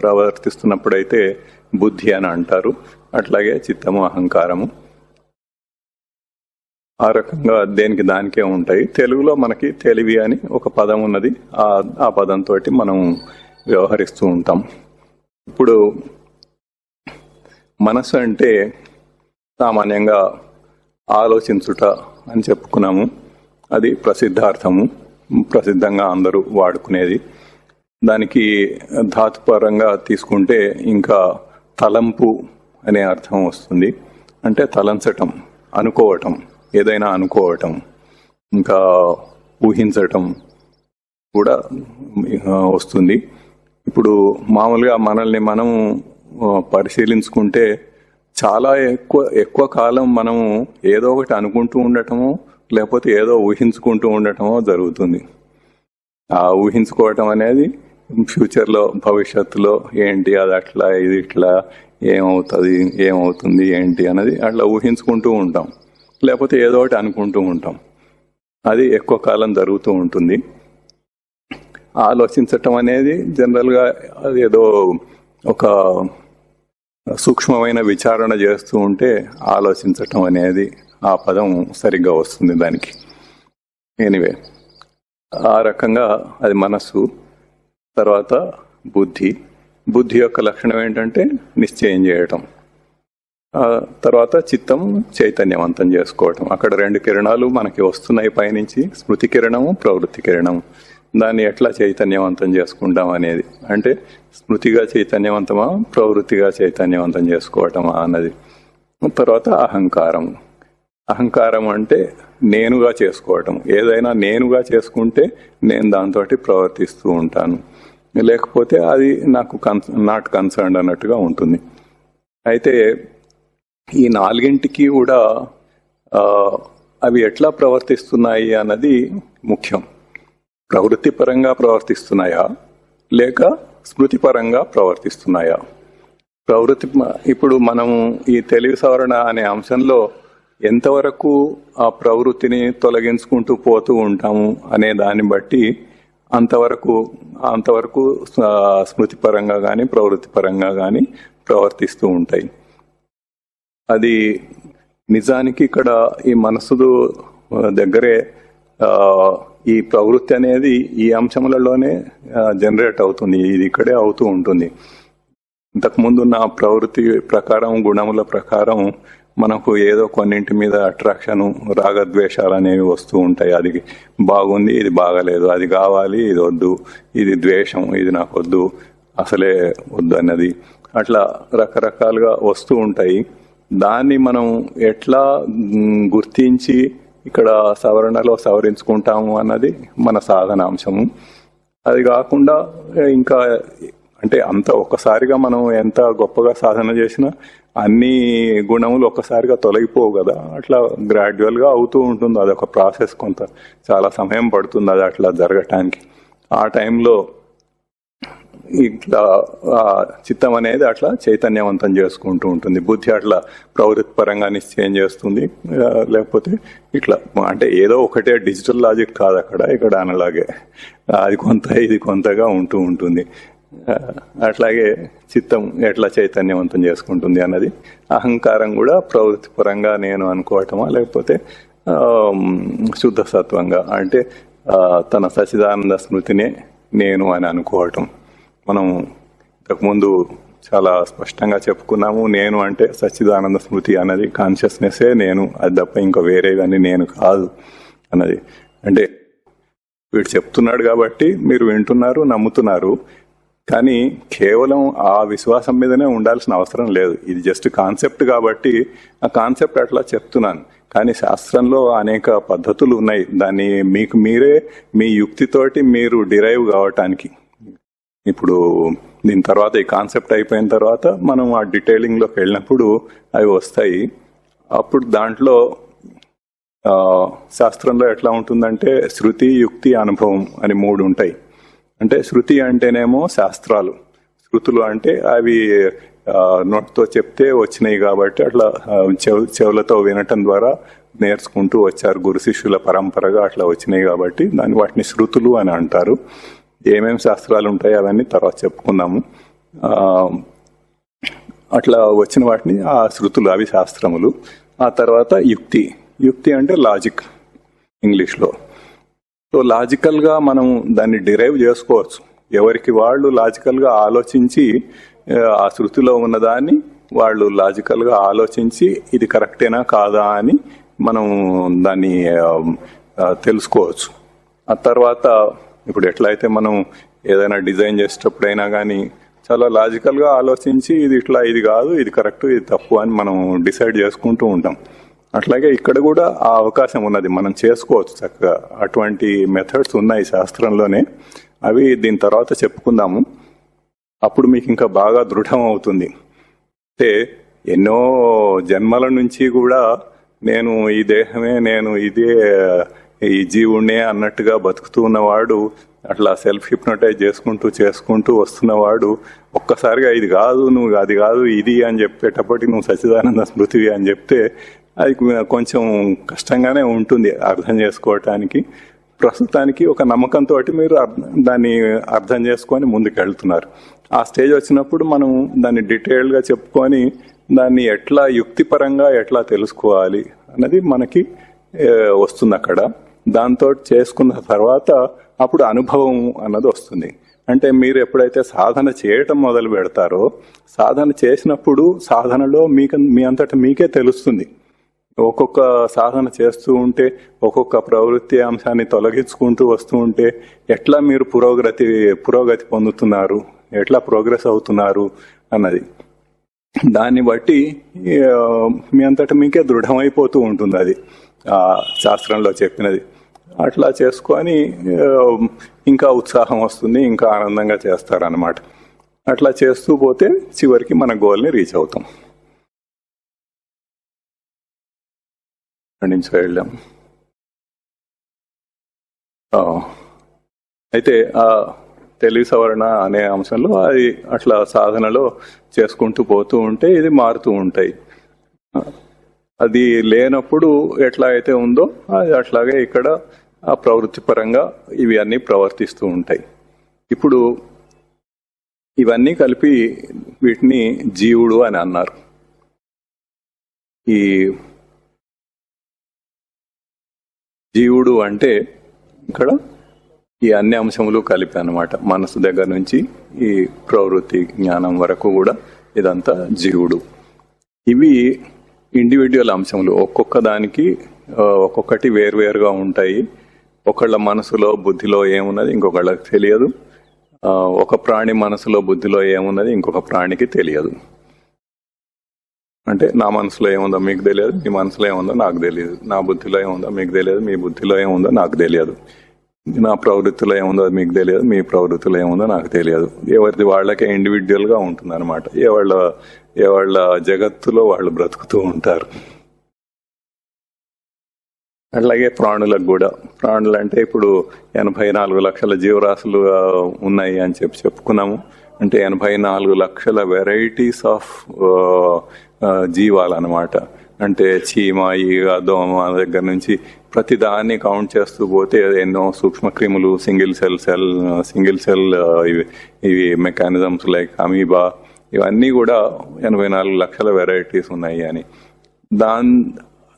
Speaker 1: ప్రవర్తిస్తున్నప్పుడైతే బుద్ధి అని అంటారు. అట్లాగే చిత్తము, అహంకారము ఆ రకంగా దేనికి దానికే ఉంటాయి. తెలుగులో మనకి తెలివి అని ఒక పదం ఉన్నది. ఆ పదంతో మనం వ్యవహరిస్తూ ఉంటాం. ఇప్పుడు మనసు అంటే సామాన్యంగా ఆలోచించుట అని చెప్పుకున్నాము. అది ప్రసిద్ధార్థము, ప్రసిద్ధంగా అందరూ వాడుకునేది. దానికి ధాతుపరంగా తీసుకుంటే ఇంకా తలంపు అనే అర్థం వస్తుంది. అంటే తలంచటం, అనుకోవటం, ఏదైనా అనుకోవటం, ఇంకా ఊహించటం కూడా వస్తుంది. ఇప్పుడు మామూలుగా మనల్ని మనం పరిశీలించుకుంటే చాలా ఎక్కువ కాలం మనము ఏదో ఒకటి అనుకుంటూ ఉండటము, లేకపోతే ఏదో ఊహించుకుంటూ ఉండటమో జరుగుతుంది. ఆ ఊహించుకోవటం అనేది ఫ్యూచర్లో, భవిష్యత్తులో ఏంటి, అది అట్లా, ఇది ఇట్లా, ఏమవుతుంది ఏంటి అన్నది అట్లా ఊహించుకుంటూ ఉంటాం, లేకపోతే ఏదో ఒకటి అనుకుంటూ ఉంటాం. అది ఎక్కువ కాలం జరుగుతూ ఉంటుంది. ఆలోచించటం అనేది జనరల్గా అది ఏదో ఒక సూక్ష్మమైన విచారణ చేస్తూ ఉంటే ఆలోచించటం అనేది ఆ పదం సరిగ్గా వస్తుంది దానికి. ఎనీవే, ఆ రకంగా అది మనస్సు. తర్వాత బుద్ధి. బుద్ధి యొక్క లక్షణం ఏంటంటే నిశ్చయం చేయటం. తర్వాత చిత్తం, చైతన్యవంతం చేసుకోవటం. అక్కడ రెండు కిరణాలు మనకి వస్తున్నాయి పైనుంచి, స్మృతి కిరణము, ప్రవృత్తి కిరణము. దాన్ని ఎట్లా చైతన్యవంతం చేసుకుంటాం అనేది, అంటే స్మృతిగా చైతన్యవంతమా, ప్రవృత్తిగా చైతన్యవంతం చేసుకోవటమా అన్నది. తర్వాత అహంకారం. అహంకారం అంటే నేనుగా చేసుకోవటం. ఏదైనా నేనుగా చేసుకుంటే నేను దాంతో ప్రవర్తిస్తూ ఉంటాను, లేకపోతే అది నాకు నాట్ కన్సర్న్డ్ అన్నట్టుగా ఉంటుంది. అయితే ఈ నాలుగింటికి కూడా అవి ఎట్లా ప్రవర్తిస్తున్నాయి అన్నది ముఖ్యం. ప్రవృత్తి పరంగా ప్రవర్తిస్తున్నాయా లేక స్మృతి పరంగా ప్రవర్తిస్తున్నాయా? ప్రవృత్తి, ఇప్పుడు మనము ఈ తెలివి సవరణ అనే అంశంలో ఎంతవరకు ఆ ప్రవృత్తిని తొలగించుకుంటూ పోతూ ఉంటాము అనే దాన్ని బట్టి అంతవరకు స్మృతిపరంగా కానీ ప్రవృత్తి పరంగా కానీ ప్రవర్తిస్తూ ఉంటాయి. అది నిజానికి ఇక్కడ ఈ మనసు దగ్గరే ఈ ప్రవృత్తి అనేది ఈ అంశములలోనే జనరేట్ అవుతుంది, ఇది ఇక్కడే అవుతూ ఉంటుంది. ఇంతకుముందు ఉన్న ప్రవృత్తి ప్రకారం, గుణముల ప్రకారం మనకు ఏదో కొన్నింటి మీద అట్రాక్షను, రాగద్వేషాలు అనేవి వస్తూ ఉంటాయి. అది బాగుంది, ఇది బాగలేదు, అది కావాలి, ఇది వద్దు, ఇది ద్వేషం, ఇది నాకు వద్దు, అసలే వద్దు అన్నది, అట్లా రకరకాలుగా వస్తూ ఉంటాయి. దాన్ని మనం ఎట్లా గుర్తించి ఇక్కడ సవరణలో సవరించుకుంటాము అన్నది మన సాధనాంశము. అది కాకుండా ఇంకా అంటే అంత ఒక్కసారిగా మనం ఎంత గొప్పగా సాధన చేసినా అన్ని గుణములు ఒక్కసారిగా తొలగిపోవు కదా, అట్లా గ్రాడ్యువల్గా అవుతూ ఉంటుంది. అదొక ప్రాసెస్, చాలా సమయం పడుతుంది అది అట్లా జరగటానికి. ఆ టైంలో ఇట్లా చిత్తం అనేది అట్లా చైతన్యవంతం చేసుకుంటూ ఉంటుంది. బుద్ధి అట్లా ప్రవృత్తి పరంగా నిశ్చయం చేస్తుంది. లేకపోతే ఇట్లా అంటే ఏదో ఒకటే డిజిటల్ లాజిక్ కాదు అక్కడ, ఇక్కడ అనలాగే అది కొంత ఇది కొంతగా ఉంటూ ఉంటుంది. అట్లాగే చిత్తం ఎట్లా చైతన్యవంతం చేసుకుంటుంది అన్నది. అహంకారం కూడా ప్రవృత్తి పరంగా నేను అనుకోవటమా, లేకపోతే శుద్ధ సత్వంగా అంటే తన సచ్చిదానంద స్మృతినే నేను అని అనుకోవటం. మనం ఇంతకుముందు చాలా స్పష్టంగా చెప్పుకున్నాము, నేను అంటే సచ్చిదానంద స్మృతి అన్నది కాన్షియస్నెస్సే నేను, అది తప్ప ఇంకా వేరేవన్నీ నేను కాదు అన్నది. అంటే వీడు చెప్తున్నాడు కాబట్టి మీరు వింటున్నారు, నమ్ముతున్నారు, కానీ కేవలం ఆ విశ్వాసం మీదనే ఉండాల్సిన అవసరం లేదు. ఇది జస్ట్ కాన్సెప్ట్ కాబట్టి ఆ కాన్సెప్ట్ అట్లా చెప్తున్నాను. కానీ శాస్త్రంలో అనేక పద్ధతులు ఉన్నాయి, దాన్ని మీకు మీరే మీ యుక్తితోటి మీరు డిరైవ్ కావటానికి. ఇప్పుడు దీని తర్వాత ఈ కాన్సెప్ట్ అయిపోయిన తర్వాత మనం ఆ డీటెయిలింగ్లోకి వెళ్ళినప్పుడు అవి వస్తాయి. అప్పుడు దాంట్లో శాస్త్రంలో ఎట్లా ఉంటుందంటే శృతి, యుక్తి, అనుభవం అని 3 ఉంటాయి. అంటే శృతి అంటేనేమో శాస్త్రాలు, శృతులు అంటే అవి నోటితో చెప్తే వచ్చినాయి కాబట్టి అట్లా చెవులతో వినటం ద్వారా నేర్చుకుంటూ వచ్చారు, గురు శిష్యుల పరంపరగా అట్లా వచ్చినాయి కాబట్టి వాటిని శృతులు అని అంటారు. ఏమేమి శాస్త్రాలు ఉంటాయి అవన్నీ తర్వాత చెప్పుకుందాము. అట్లా వచ్చిన వాటిని ఆ శృతులు, అవి శాస్త్రములు. ఆ తర్వాత యుక్తి, యుక్తి అంటే లాజిక్ ఇంగ్లీష్లో. సో లాజికల్గా మనం దాన్ని డిరైవ్ చేసుకోవచ్చు, ఎవరికి వాళ్ళు లాజికల్గా ఆలోచించి ఆ శృతిలో ఉన్నదాన్ని వాళ్ళు లాజికల్గా ఆలోచించి ఇది కరెక్టేనా కాదా అని మనం దాన్ని తెలుసుకోవచ్చు. ఆ తర్వాత ఇప్పుడు ఎట్లయితే మనం ఏదైనా డిజైన్ చేసేటప్పుడైనా కానీ చాలా లాజికల్గా ఆలోచించి ఇది ఇట్లా, ఇది కాదు, ఇది కరెక్ట్, ఇది తప్పు అని మనం డిసైడ్ చేసుకుంటూ ఉంటాం. అట్లాగే ఇక్కడ కూడా ఆ అవకాశం ఉన్నది, మనం చేసుకోవచ్చు చక్కగా. అటువంటి మెథడ్స్ ఉన్నాయి శాస్త్రంలోనే, అవి దీని తర్వాత చెప్పుకుందాము. అప్పుడు మీకు ఇంకా బాగా దృఢం అవుతుంది. అంటే ఎన్నో జన్మల నుంచి కూడా నేను ఈ దేహమే, నేను ఇదే ఈ జీవుణ్ణే అన్నట్టుగా బతుకుతూ ఉన్నవాడు, అట్లా సెల్ఫ్ హిప్నటైజ్ చేసుకుంటూ వస్తున్నవాడు ఒక్కసారిగా ఇది కాదు, నువ్వు అది కాదు, ఇది అని చెప్పేటప్పటికి నువ్వు సచ్చిదానంద స్మృతివి అని చెప్తే అది కొంచెం కష్టంగానే ఉంటుంది అర్థం చేసుకోవటానికి. ప్రస్తుతానికి ఒక నమ్మకంతో మీరు దాన్ని అర్థం చేసుకొని ముందుకు వెళ్తున్నారు. ఆ స్టేజ్ వచ్చినప్పుడు మనం దాన్ని డీటెయిల్డ్గా చెప్పుకొని దాన్ని ఎట్లా యుక్తిపరంగా ఎట్లా తెలుసుకోవాలి అన్నది మనకి వస్తుంది అక్కడ. దాంతో చేసుకున్న తర్వాత అప్పుడు అనుభవం అన్నది వస్తుంది. అంటే మీరు ఎప్పుడైతే సాధన చేయటం మొదలు పెడతారో, సాధన చేసినప్పుడు సాధనలో మీ అంతటా మీకే తెలుస్తుంది. ఒక్కొక్క సాధన చేస్తూ ఉంటే ఒక్కొక్క ప్రవృత్తి అంశాన్ని తొలగించుకుంటూ వస్తూ ఉంటే ఎట్లా మీరు పురోగతి పొందుతున్నారు, ఎట్లా ప్రోగ్రెస్ అవుతున్నారు అన్నది. దాన్ని బట్టి మీ అంతటా మీకే దృఢమైపోతూ ఉంటుంది అది శాస్త్రంలో చెప్పినది. అట్లా చేసుకొని ఇంకా ఉత్సాహం వస్తుంది, ఇంకా ఆనందంగా చేస్తారన్నమాట. అట్లా చేస్తూ పోతే చివరికి మన గోల్ని రీచ్ అవుతాం. నుంచి వెళ్ళాం. అయితే ఆ తెలివి సవరణ అనే అంశంలో అది అట్లా సాధనలో చేసుకుంటూ పోతూ ఉంటే ఇది మారుతూ ఉంటాయి. అది లేనప్పుడు ఎట్లా అయితే ఉందో అది అట్లాగే ఇక్కడ ఆ ప్రవృత్తి పరంగా ఇవి అన్నీ ప్రవర్తిస్తూ ఉంటాయి. ఇప్పుడు ఇవన్నీ కలిపి వీటిని జీవుడు అని అన్నారు. ఈ జీవుడు అంటే ఇక్కడ ఈ అన్ని అంశములు కలిపి అన్నమాట. మనసు దగ్గర నుంచి ఈ ప్రవృత్తి జ్ఞానం వరకు కూడా ఇదంతా జీవుడు. ఇవి ఇండివిజువల్ అంశములు, ఒక్కొక్క దానికి ఒక్కొక్కటి వేరువేరుగా ఉంటాయి. ఒకళ్ళ మనసులో బుద్ధిలో ఏమున్నది ఇంకొకళ్ళకి తెలియదు. ఒక ప్రాణి మనసులో బుద్ధిలో ఏమున్నది ఇంకొక ప్రాణికి తెలియదు. అంటే నా మనసులో ఏముందో మీకు తెలియదు, మీ మనసులో ఏముందో నాకు తెలియదు. నా బుద్ధిలో ఏముందో మీకు తెలియదు, మీ బుద్ధిలో ఏముందో నాకు తెలియదు. నా ప్రవృత్తిలో ఏముందో మీకు తెలియదు, మీ ప్రవృత్తిలో ఏముందో నాకు తెలియదు. ఎవరిది వాళ్ళకే ఇండివిజువల్ గా ఉంటుంది అనమాట. ఎవళ్ళ జగత్తులో వాళ్ళు బ్రతుకుతూ ఉంటారు. అట్లాగే ప్రాణులకు కూడా, ప్రాణులు అంటే ఇప్పుడు 84 లక్షల జీవరాశులు ఉన్నాయి అని చెప్పుకున్నాము. అంటే 84 లక్షల వెరైటీస్ ఆఫ్ జీవాలు అన్నమాట. అంటే చీమ, ఈగ, దోమ దగ్గర నుంచి ప్రతి దాన్ని కౌంట్ చేస్తూ పోతే ఎన్నో సూక్ష్మ క్రిములు, సింగిల్ సెల్ ఇవి మెకానిజమ్స్ లైక్ అమీబా, ఇవన్నీ కూడా 84 లక్షల వెరైటీస్ ఉన్నాయి అని.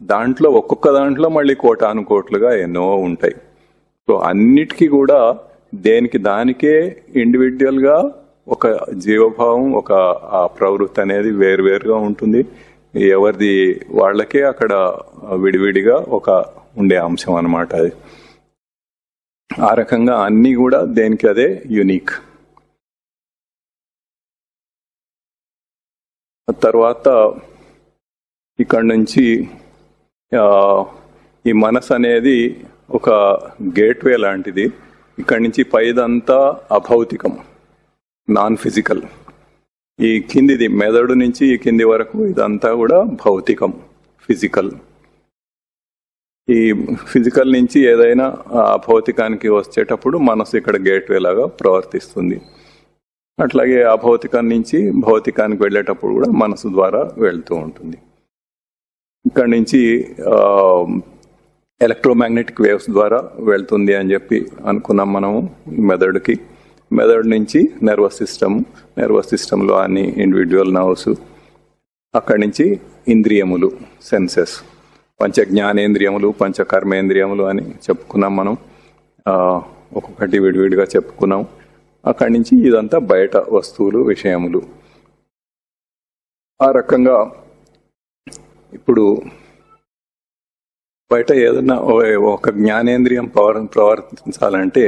Speaker 1: దాంట్లో ఒక్కొక్క దాంట్లో మళ్ళీ కోటానుకోట్లుగా ఎన్నో ఉంటాయి. సో అన్నిటికీ కూడా దేనికి దానికే ఇండివిజువల్ గా ఒక జీవభావం, ఒక ప్రవృత్తి అనేది వేరువేరుగా ఉంటుంది. ఎవరిది వాళ్ళకే అక్కడ విడివిడిగా ఒక ఉండే అంశం అన్నమాట అది. ఆ రకంగా అన్ని కూడా దేనికి అదే యునిక్. తర్వాత ఇక్కడ నుంచి ఈ మనసు అనేది ఒక గేట్వే లాంటిది. ఇక్కడి నుంచి పైదంతా అభౌతికం, నాన్ ఫిజికల్. ఈ కిందిది మెదడు నుంచి ఈ కింది వరకు ఇదంతా కూడా భౌతికం, ఫిజికల్. ఈ ఫిజికల్ నుంచి ఏదైనా అభౌతికానికి వచ్చేటప్పుడు మనసు ఇక్కడ గేట్వే లాగా ప్రవర్తిస్తుంది. అట్లాగే అభౌతికం నుంచి భౌతికానికి వెళ్ళేటప్పుడు కూడా మనసు ద్వారా వెళ్తూ ఉంటుంది. ఇక్కడ నుంచి ఎలక్ట్రోమాగ్నెటిక్ వేవ్స్ ద్వారా వెళ్తుంది అని చెప్పి అనుకున్నాం మనము మెదడుకి. మెదడు నుంచి నర్వస్ సిస్టంలో అన్ని ఇండివిజువల్ నర్వ్స్, అక్కడి నుంచి ఇంద్రియములు, సెన్సెస్, పంచ జ్ఞానేంద్రియములు, పంచ కర్మేంద్రియములు అని చెప్పుకున్నాం మనం. ఒక్కొక్కటి విడివిడిగా చెప్పుకున్నాం. అక్కడి నుంచి ఇదంతా బయట వస్తువులు, విషయములు. ఆ రకంగా ఇప్పుడు బయట ఏదన్నా ఒక జ్ఞానేంద్రియం ప్రవర్తించాలంటే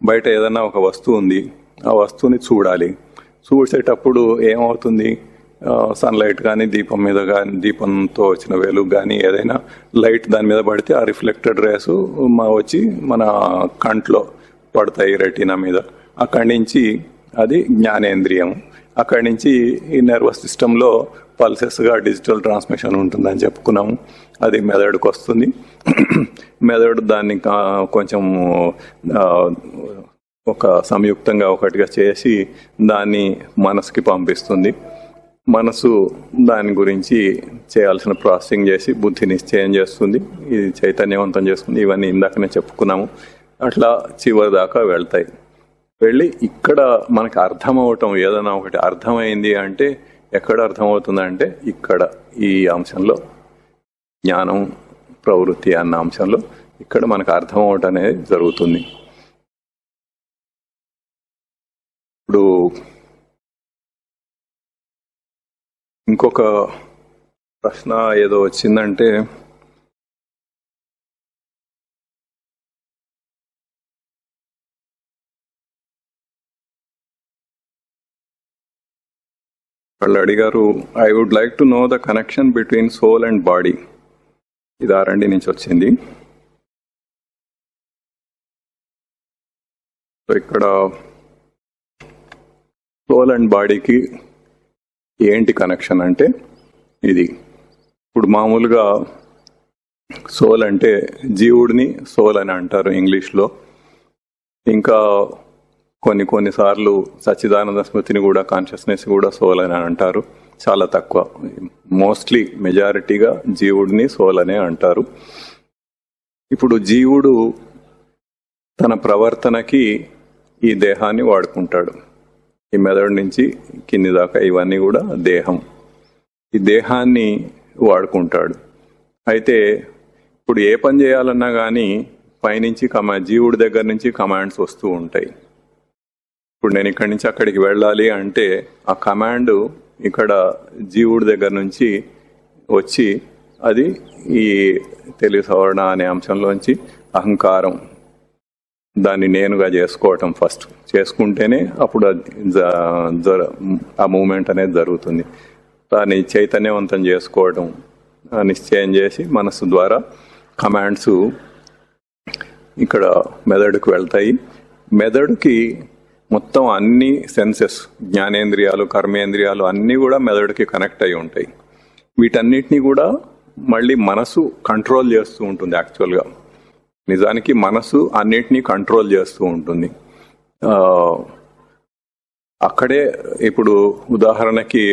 Speaker 1: బయట ఏదన్నా ఒక వస్తువు ఉంది, ఆ వస్తువుని చూడాలి. చూసేటప్పుడు ఏమవుతుంది, సన్లైట్ కానీ దీపం మీద కానీ, దీపంతో వచ్చిన వెలుగు కానీ ఏదైనా లైట్ దాని మీద పడితే ఆ రిఫ్లెక్టెడ్ రేస్ వచ్చి మన కంట్లో పడతాయి, రెటీనా మీద. అక్కడి నుంచి అది జ్ఞానేంద్రియం. అక్కడి నుంచి ఈ నర్వస్ సిస్టంలో పల్సెస్గా డిజిటల్ ట్రాన్స్మిషన్ ఉంటుందని చెప్పుకున్నాము. అది మెదడుకు వస్తుంది. మెదడు దాన్ని కొంచెం ఒక సంయుక్తంగా ఒకటిగా చేసి దాన్ని మనసుకి పంపిస్తుంది. మనసు దాని గురించి చేయాల్సిన ప్రాసెసింగ్ చేసి బుద్ధి నిశ్చయం చేస్తుంది, ఇది చైతన్యవంతం చేస్తుంది. ఇవన్నీ ఇందాకనే చెప్పుకున్నాము. అట్లా చివరి దాకా వెళ్తాయి. వెళ్ళి ఇక్కడ మనకు అర్థమవటం, ఏదైనా ఒకటి అర్థమైంది అంటే ఎక్కడ అర్థమవుతుందంటే ఇక్కడ ఈ అంశంలో, జ్ఞానం ప్రవృత్తి అన్న అంశంలో ఇక్కడ మనకు అర్థమవటం అనేది జరుగుతుంది. ఇప్పుడు ఇంకొక ప్రశ్న ఏదో వచ్చిందంటే, వాళ్ళు అడిగారు, I would like to know the connection between soul and body. ఇది ఆర్ఎండి నుంచి వచ్చింది. సో ఇక్కడ సోల్ అండ్ బాడీకి ఏంటి కనెక్షన్ అంటే ఇది. ఇప్పుడు మామూలుగా సోల్ అంటే జీవుడిని సోల్ అని అంటారు ఇంగ్లీష్లో. ఇంకా కొన్నిసార్లు సచ్చిదానంద స్మృతిని కూడా, కాన్షియస్నెస్ కూడా సోల్ అని అంటారు. చాలా తక్కువ, మోస్ట్లీ మెజారిటీగా జీవుడిని సోల్ అనే అంటారు. ఇప్పుడు జీవుడు తన ప్రవర్తనకి ఈ దేహాన్ని వాడుకుంటాడు. ఈ మెదడు నుంచి కింది దాకా ఇవన్నీ కూడా దేహం. ఈ దేహాన్ని వాడుకుంటాడు. అయితే ఇప్పుడు ఏ పని చేయాలన్నా కానీ పైనుంచి జీవుడి దగ్గర నుంచి కమాండ్స్ వస్తూ ఉంటాయి. ఇప్పుడు నేను ఇక్కడి నుంచి అక్కడికి వెళ్ళాలి అంటే ఆ కమాండ్ ఇక్కడ జీవుడి దగ్గర నుంచి వచ్చి అది ఈ తెలివి సవరణ అనే అంశంలోంచి అహంకారం దాన్ని నేనుగా చేసుకోవటం ఫస్ట్ చేసుకుంటేనే అప్పుడు ఆ మూమెంట్ అనేది జరుగుతుంది. దాన్ని చైతన్యవంతం చేసుకోవటం నిశ్చయం చేసి మనసు ద్వారా కమాండ్స్ ఇక్కడ మెదడుకు వెళ్తాయి. మెదడుకి మొత్తం అన్ని సెన్సెస్, జ్ఞానేంద్రియాలు, కర్మేంద్రియాలు అన్నీ కూడా మెదడుకి కనెక్ట్ అయి ఉంటాయి. వీటన్నిటినీ కూడా మళ్ళీ మనసు కంట్రోల్ చేస్తూ ఉంటుంది. యాక్చువల్గా నిజానికి మనసు అన్నిటినీ కంట్రోల్ చేస్తూ ఉంటుంది. అక్కడే ఇప్పుడు ఉదాహరణకి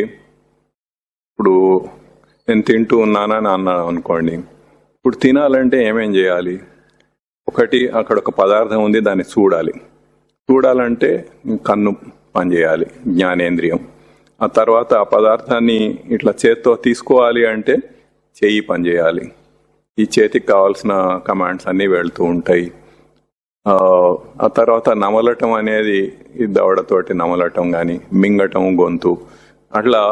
Speaker 1: ఇప్పుడు నేను తింటూ ఉన్నానని అన్నాను అనుకోండి. ఇప్పుడు తినాలంటే ఏమేం చేయాలి? ఒకటి, అక్కడ ఒక పదార్థం ఉంది, దాన్ని చూడాలంటే కన్ను పనిచేయాలి, జ్ఞానేంద్రియం. ఆ తర్వాత ఆ పదార్థాన్ని ఇట్లా చేత్తో తీసుకోవాలి అంటే చెయ్యి పనిచేయాలి. ఈ చేతికి కావాల్సిన కమాండ్స్ అన్నీ వెళ్తూ ఉంటాయి. ఆ తర్వాత నమలటం అనేది ఈ దవడతోటి నమలటం కానీ, మింగటం, గొంతు, అట్లా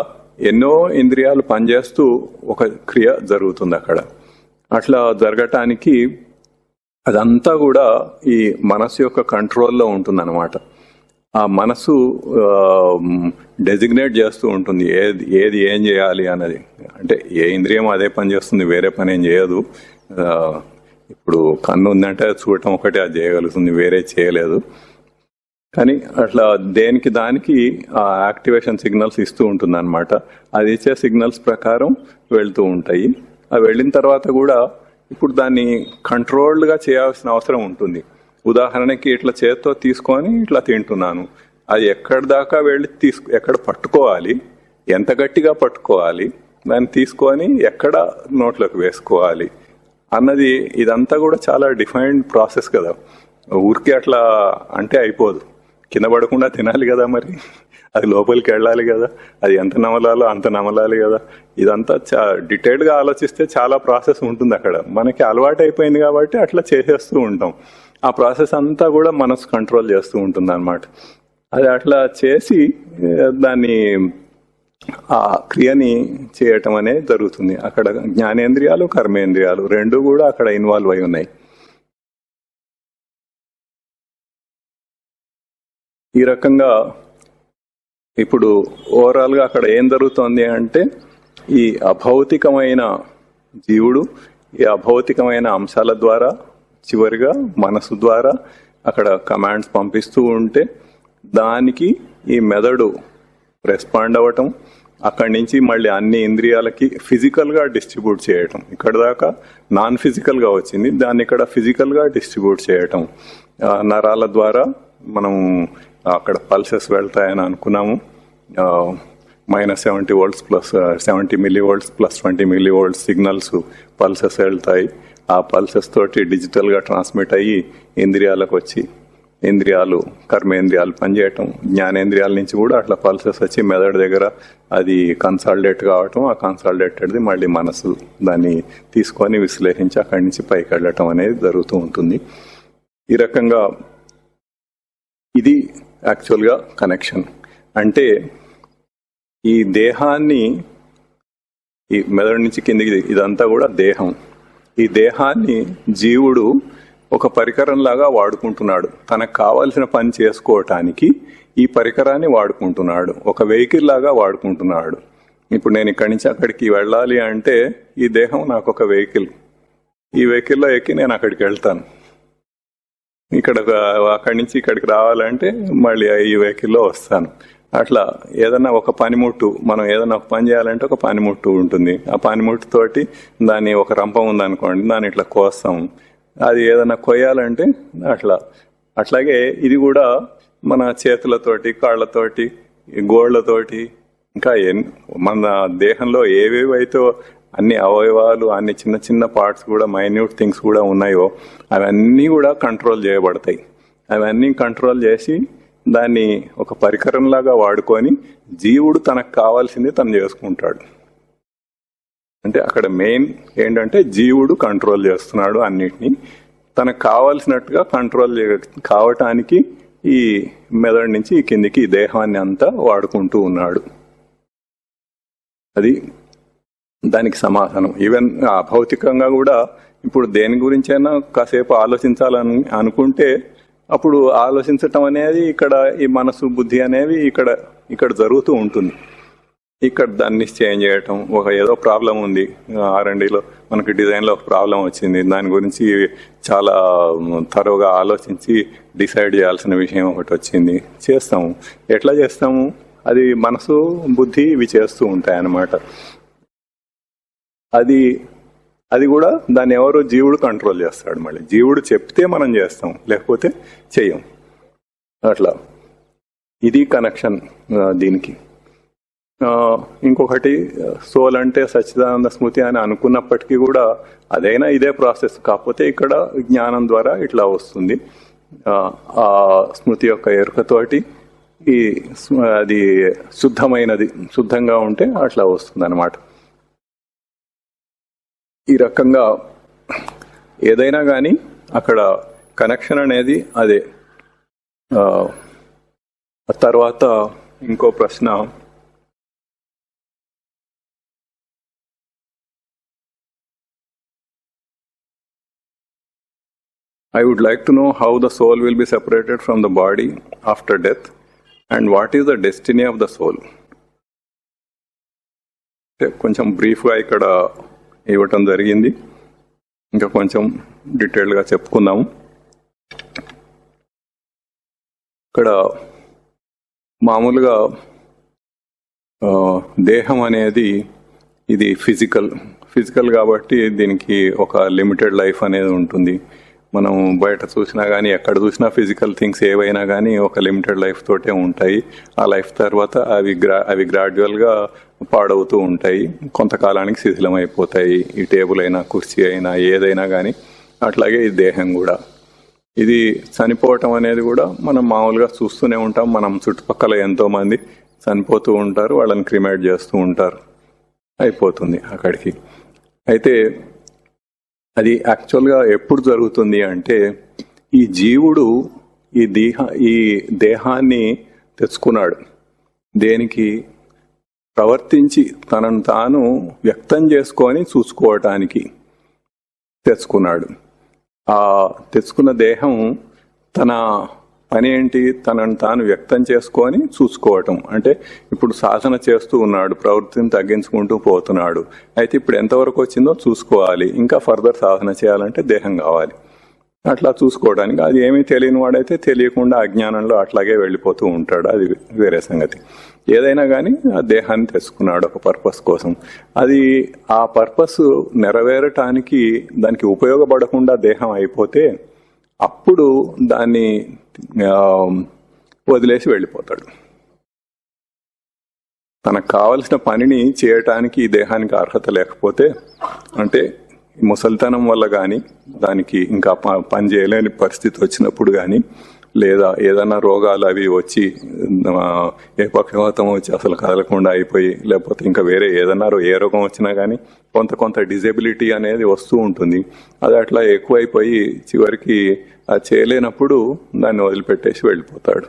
Speaker 1: ఎన్నో ఇంద్రియాలు పనిచేస్తూ ఒక క్రియ జరుగుతుంది అక్కడ. అట్లా జరగటానికి అదంతా కూడా ఈ మనసు యొక్క కంట్రోల్లో ఉంటుందన్నమాట. ఆ మనసు డెసిగ్నేట్ చేస్తూ ఉంటుంది ఏది ఏం చేయాలి అన్నది. అంటే ఏ ఇంద్రియం అదే పని చేస్తుంది, వేరే పని ఏం చేయదు. ఇప్పుడు కన్ను ఉందంటే చూడటం ఒకటి అది చేయగలుగుతుంది, వేరే చేయలేదు. కానీ అట్లా దేనికి దానికి ఆ యాక్టివేషన్ సిగ్నల్స్ ఇస్తూ ఉంటుంది అనమాట. అది ఇచ్చే సిగ్నల్స్ ప్రకారం వెళ్తూ ఉంటాయి. అవి వెళ్ళిన తర్వాత కూడా ఇప్పుడు దాన్ని కంట్రోల్డ్గా చేయాల్సిన అవసరం ఉంటుంది. ఉదాహరణకి ఇట్లా చేత్తో తీసుకొని ఇట్లా తింటున్నాను, అది ఎక్కడి దాకా వెళ్ళి ఎక్కడ పట్టుకోవాలి, ఎంత గట్టిగా పట్టుకోవాలి, దాన్ని తీసుకొని ఎక్కడ నోట్లోకి వేసుకోవాలి అన్నది, ఇదంతా కూడా చాలా డిఫైన్డ్ ప్రాసెస్ కదా. ఊరికి అట్లా అంటే అయిపోదు, కింద పడకుండా తినాలి కదా, మరి అది లోపలికి వెళ్ళాలి కదా, అది ఎంత నమలాలో అంత నమలాలి కదా. ఇదంతా డీటెయిల్డ్గా ఆలోచిస్తే చాలా ప్రాసెస్ ఉంటుంది అక్కడ. మనకి అలవాటు అయిపోయింది కాబట్టి అట్లా చేసేస్తూ ఉంటాం. ఆ ప్రాసెస్ అంతా కూడా మనసు కంట్రోల్ చేస్తూ ఉంటుంది అన్నమాట. అది అట్లా చేసి దాన్ని ఆ క్రియని చేయటం అనేది జరుగుతుంది. అక్కడ జ్ఞానేంద్రియాలు, కర్మేంద్రియాలు రెండు కూడా అక్కడ ఇన్వాల్వ్ అయి ఉన్నాయి. ఈ రకంగా ఇప్పుడు ఓవరాల్గా అక్కడ ఏం జరుగుతోంది అంటే, ఈ అభౌతికమైన జీవుడు ఈ అభౌతికమైన అంశాల ద్వారా చివరిగా మనసు ద్వారా అక్కడ కమాండ్స్ పంపిస్తూ ఉంటే దానికి ఈ మెదడు రెస్పాండ్ అవ్వటం, అక్కడి నుంచి మళ్ళీ అన్ని ఇంద్రియాలకి ఫిజికల్గా డిస్ట్రిబ్యూట్ చేయటం. ఇక్కడ దాకా నాన్ ఫిజికల్గా వచ్చింది, దాన్ని ఇక్కడ ఫిజికల్గా డిస్ట్రిబ్యూట్ చేయటం. నరాల ద్వారా మనం అక్కడ పల్సెస్ వెళ్తాయని అనుకున్నాము. -70 volts plus 70 millivolts plus 20 millivolts signals pulses వెళ్తాయి. ఆ పల్సెస్ తోటి డిజిటల్గా ట్రాన్స్మిట్ అయ్యి ఇంద్రియాలకు వచ్చి ఇంద్రియాలు, కర్మేంద్రియాలు పనిచేయటం, జ్ఞానేంద్రియాల నుంచి కూడా అట్లా పల్సెస్ వచ్చి మెదడు దగ్గర అది కన్సాలిడేట్ కావటం, ఆ కన్సాలిడేటెడ్ది మళ్ళీ మనసు దాన్ని తీసుకొని విశ్లేషించి అక్కడి నుంచి పైకి వెళ్ళటం అనేది జరుగుతూ ఉంటుంది. ఈ రకంగా ఇది యాక్చువల్గా కనెక్షన్. అంటే ఈ దేహాన్ని, ఈ మెదడు నుంచి కిందికి ఇదంతా కూడా దేహం. ఈ దేహాన్ని జీవుడు ఒక పరికరం లాగా వాడుకుంటున్నాడు. తనకు కావాల్సిన పని చేసుకోవటానికి ఈ పరికరాన్ని వాడుకుంటున్నాడు, ఒక వెహికల్ లాగా వాడుకుంటున్నాడు. ఇప్పుడు నేను ఇక్కడి నుంచి అక్కడికి వెళ్ళాలి అంటే ఈ దేహం నాకు ఒక వెహికల్. ఈ వెహికల్లో ఎక్కి నేను అక్కడికి వెళ్తాను. అక్కడి నుంచి ఇక్కడికి రావాలంటే మళ్ళీ ఈ వెహికల్లో వస్తాను. అట్లా ఏదన్నా ఒక పనిముట్టు, మనం ఏదన్నా ఒక పని చేయాలంటే ఒక పనిముట్టు ఉంటుంది. ఆ పనిముట్టు తోటి దాన్ని ఒక రంపం ఉందనుకోండి, దాన్ని ఇట్లా కోస్తాం. అది ఏదన్నా కొయ్యాలంటే అట్లాగే ఇది కూడా మన చేతులతోటి, కాళ్ళతోటి, గోళ్లతోటి, ఇంకా మన దేహంలో ఏవేవైతే అన్ని అవయవాలు, అన్ని చిన్న చిన్న పార్ట్స్ కూడా, మైన్యూట్ థింగ్స్ కూడా ఉన్నాయో అవన్నీ కూడా కంట్రోల్ చేయబడతాయి. అవన్నీ కంట్రోల్ చేసి దాన్ని ఒక పరికరంలాగా వాడుకొని జీవుడు తనకు కావాల్సింది తను చేసుకుంటాడు. అంటే అక్కడ మెయిన్ ఏంటంటే జీవుడు కంట్రోల్ చేస్తున్నాడు అన్నిటినీ. తనకు కావాల్సినట్టుగా కంట్రోల్ కావటానికి ఈ మెదడు నుంచి ఈ కిందికి ఈ దేహాన్ని అంతా వాడుకుంటూ ఉన్నాడు. అది దానికి సమాధానం. ఈవెన్ భౌతికంగా కూడా ఇప్పుడు దేని గురించైనా కాసేపు ఆలోచించాలని అనుకుంటే అప్పుడు ఆలోచించటం అనేది ఇక్కడ ఈ మనసు బుద్ధి అనేవి ఇక్కడ జరుగుతూ ఉంటుంది. ఇక్కడ దాన్ని చేంజ్ చేయటం, ఏదో ప్రాబ్లం ఉంది R&Dలో మనకి డిజైన్లో ఒక ప్రాబ్లం వచ్చింది, దాని గురించి చాలా థరోగా ఆలోచించి డిసైడ్ చేయాల్సిన విషయం ఒకటి వచ్చింది, చేస్తాము. ఎట్లా చేస్తాము? అది మనసు బుద్ధి ఇవి చేస్తూ ఉంటాయి అన్నమాట. అది కూడా దాన్ని ఎవరో జీవుడు కంట్రోల్ చేస్తాడు. మళ్ళీ జీవుడు చెప్తే మనం చేస్తాం, లేకపోతే చెయ్యం. అట్లా ఇది కనెక్షన్ దీనికి. ఇంకొకటి సోల్ అంటే సచ్చిదానంద స్మృతి అని అనుకున్నప్పటికీ కూడా అదైనా ఇదే ప్రాసెస్, కాకపోతే ఇక్కడ జ్ఞానం ద్వారా ఇట్లా వస్తుంది. ఆ స్మృతి యొక్క ఎరుకతోటి అది శుద్ధంగా ఉంటే అట్లా వస్తుంది అన్నమాట. ఈ రకంగా ఏదైనా కానీ అక్కడ కనెక్షన్ అనేది అదే. తర్వాత ఇంకో ప్రశ్న, I would like to know how the soul will be separated from the body after death and what is the destiny of the soul. కొంచెం బ్రీఫ్గా ఇక్కడ ఇవ్వటం జరిగింది, ఇంకా కొంచెం డీటెయిల్గా చెప్పుకుందాము. ఇక్కడ మామూలుగా దేహం అనేది ఇది ఫిజికల్ కాబట్టి దీనికి ఒక లిమిటెడ్ లైఫ్ అనేది ఉంటుంది. మనం బయట చూసినా కానీ ఎక్కడ చూసినా ఫిజికల్ థింగ్స్ ఏవైనా కానీ ఒక లిమిటెడ్ లైఫ్ తోటే ఉంటాయి. ఆ లైఫ్ తర్వాత అవి గ్రాడ్యువల్గా పాడవుతూ ఉంటాయి, కొంతకాలానికి శిథిలం అయిపోతాయి. ఈ టేబుల్ అయినా కుర్చీ అయినా ఏదైనా కానీ అట్లాగే ఈ దేహం కూడా. ఇది చనిపోవటం అనేది కూడా మనం మామూలుగా చూస్తూనే ఉంటాం. మనం చుట్టుపక్కల ఎంతోమంది చనిపోతూ ఉంటారు, వాళ్ళని క్రిమేట్ చేస్తూ ఉంటారు, అయిపోతుంది అక్కడికి. అయితే అది యాక్చువల్గా ఎప్పుడు జరుగుతుంది అంటే ఈ జీవుడు ఈ దేహాన్ని తెచ్చుకున్నాడు, దేనికి ప్రవర్తించి తనను తాను వ్యక్తం చేసుకొని చూసుకోవటానికి తెచ్చుకున్నాడు. ఆ తెచ్చుకున్న దేహం తన పని ఏంటి? తనను తాను వ్యక్తం చేసుకొని చూసుకోవటం. అంటే ఇప్పుడు సాధన చేస్తూ ఉన్నాడు, ప్రవృత్తిని తగ్గించుకుంటూ పోతున్నాడు. అయితే ఇప్పుడు ఎంతవరకు వచ్చిందో చూసుకోవాలి, ఇంకా ఫర్దర్ సాధన చేయాలంటే దేహం కావాలి. అట్లా చూసుకోవడానికి అది ఏమీ తెలియని వాడైతే తెలియకుండా అజ్ఞానంలో అట్లాగే వెళ్ళిపోతూ ఉంటాడు, అది వేరే సంగతి. ఏదైనా కానీ ఆ దేహాన్ని తెచ్చుకున్నాడు ఒక పర్పస్ కోసం. అది ఆ పర్పస్ నెరవేరటానికి దానికి ఉపయోగపడకుండా దేహం అయిపోతే అప్పుడు దాన్ని వదిలేసి వెళ్ళిపోతాడు. తనకు కావలసిన పనిని చేయటానికి ఈ దేహానికి అర్హత లేకపోతే, అంటే ముసలితనం వల్ల కానీ, దానికి ఇంకా పని చేయలేని పరిస్థితి వచ్చినప్పుడు కానీ, లేదా ఏదైనా రోగాలు అవి వచ్చి ఏ పక్షవాతం వచ్చి అసలు కదలకుండా అయిపోయి, లేకపోతే ఇంకా వేరే ఏదన్నా ఏ రోగం వచ్చినా కానీ కొంత డిజేబిలిటీ అనేది వస్తూ ఉంటుంది. అది అట్లా ఎక్కువైపోయి చివరికి అది చేయలేనప్పుడు దాన్ని వదిలిపెట్టేసి వెళ్ళిపోతాడు.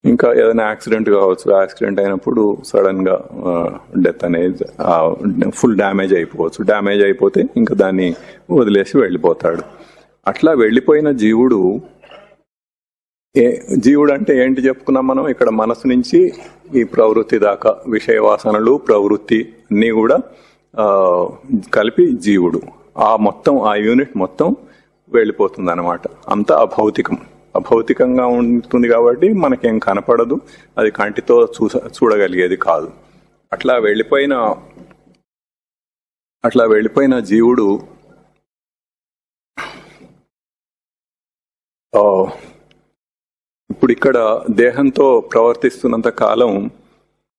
Speaker 1: ఇంకా ఏదైనా యాక్సిడెంట్ కావచ్చు, యాక్సిడెంట్ అయినప్పుడు సడన్గా డెత్ అనేది ఫుల్ డ్యామేజ్ అయిపోవచ్చు. డ్యామేజ్ అయిపోతే ఇంకా దాన్ని వదిలేసి వెళ్ళిపోతాడు. అట్లా వెళ్ళిపోయిన జీవుడు అంటే ఏంటి చెప్పుకున్నాం మనం? ఇక్కడ మనసు నుంచి ఈ ప్రవృత్తి దాకా విషయ వాసనలు, ప్రవృత్తి అన్నీ కూడా కలిపి జీవుడు. ఆ యూనిట్ మొత్తం వెళ్ళిపోతుంది అన్నమాట. అంతా అభౌతికంగా ఉంటుంది కాబట్టి మనకేం కనపడదు, అది కంటితో చూడగలిగేది కాదు. అట్లా వెళ్ళిపోయిన జీవుడు ఇప్పుడు ఇక్కడ దేహంతో ప్రవర్తిస్తున్నంత కాలం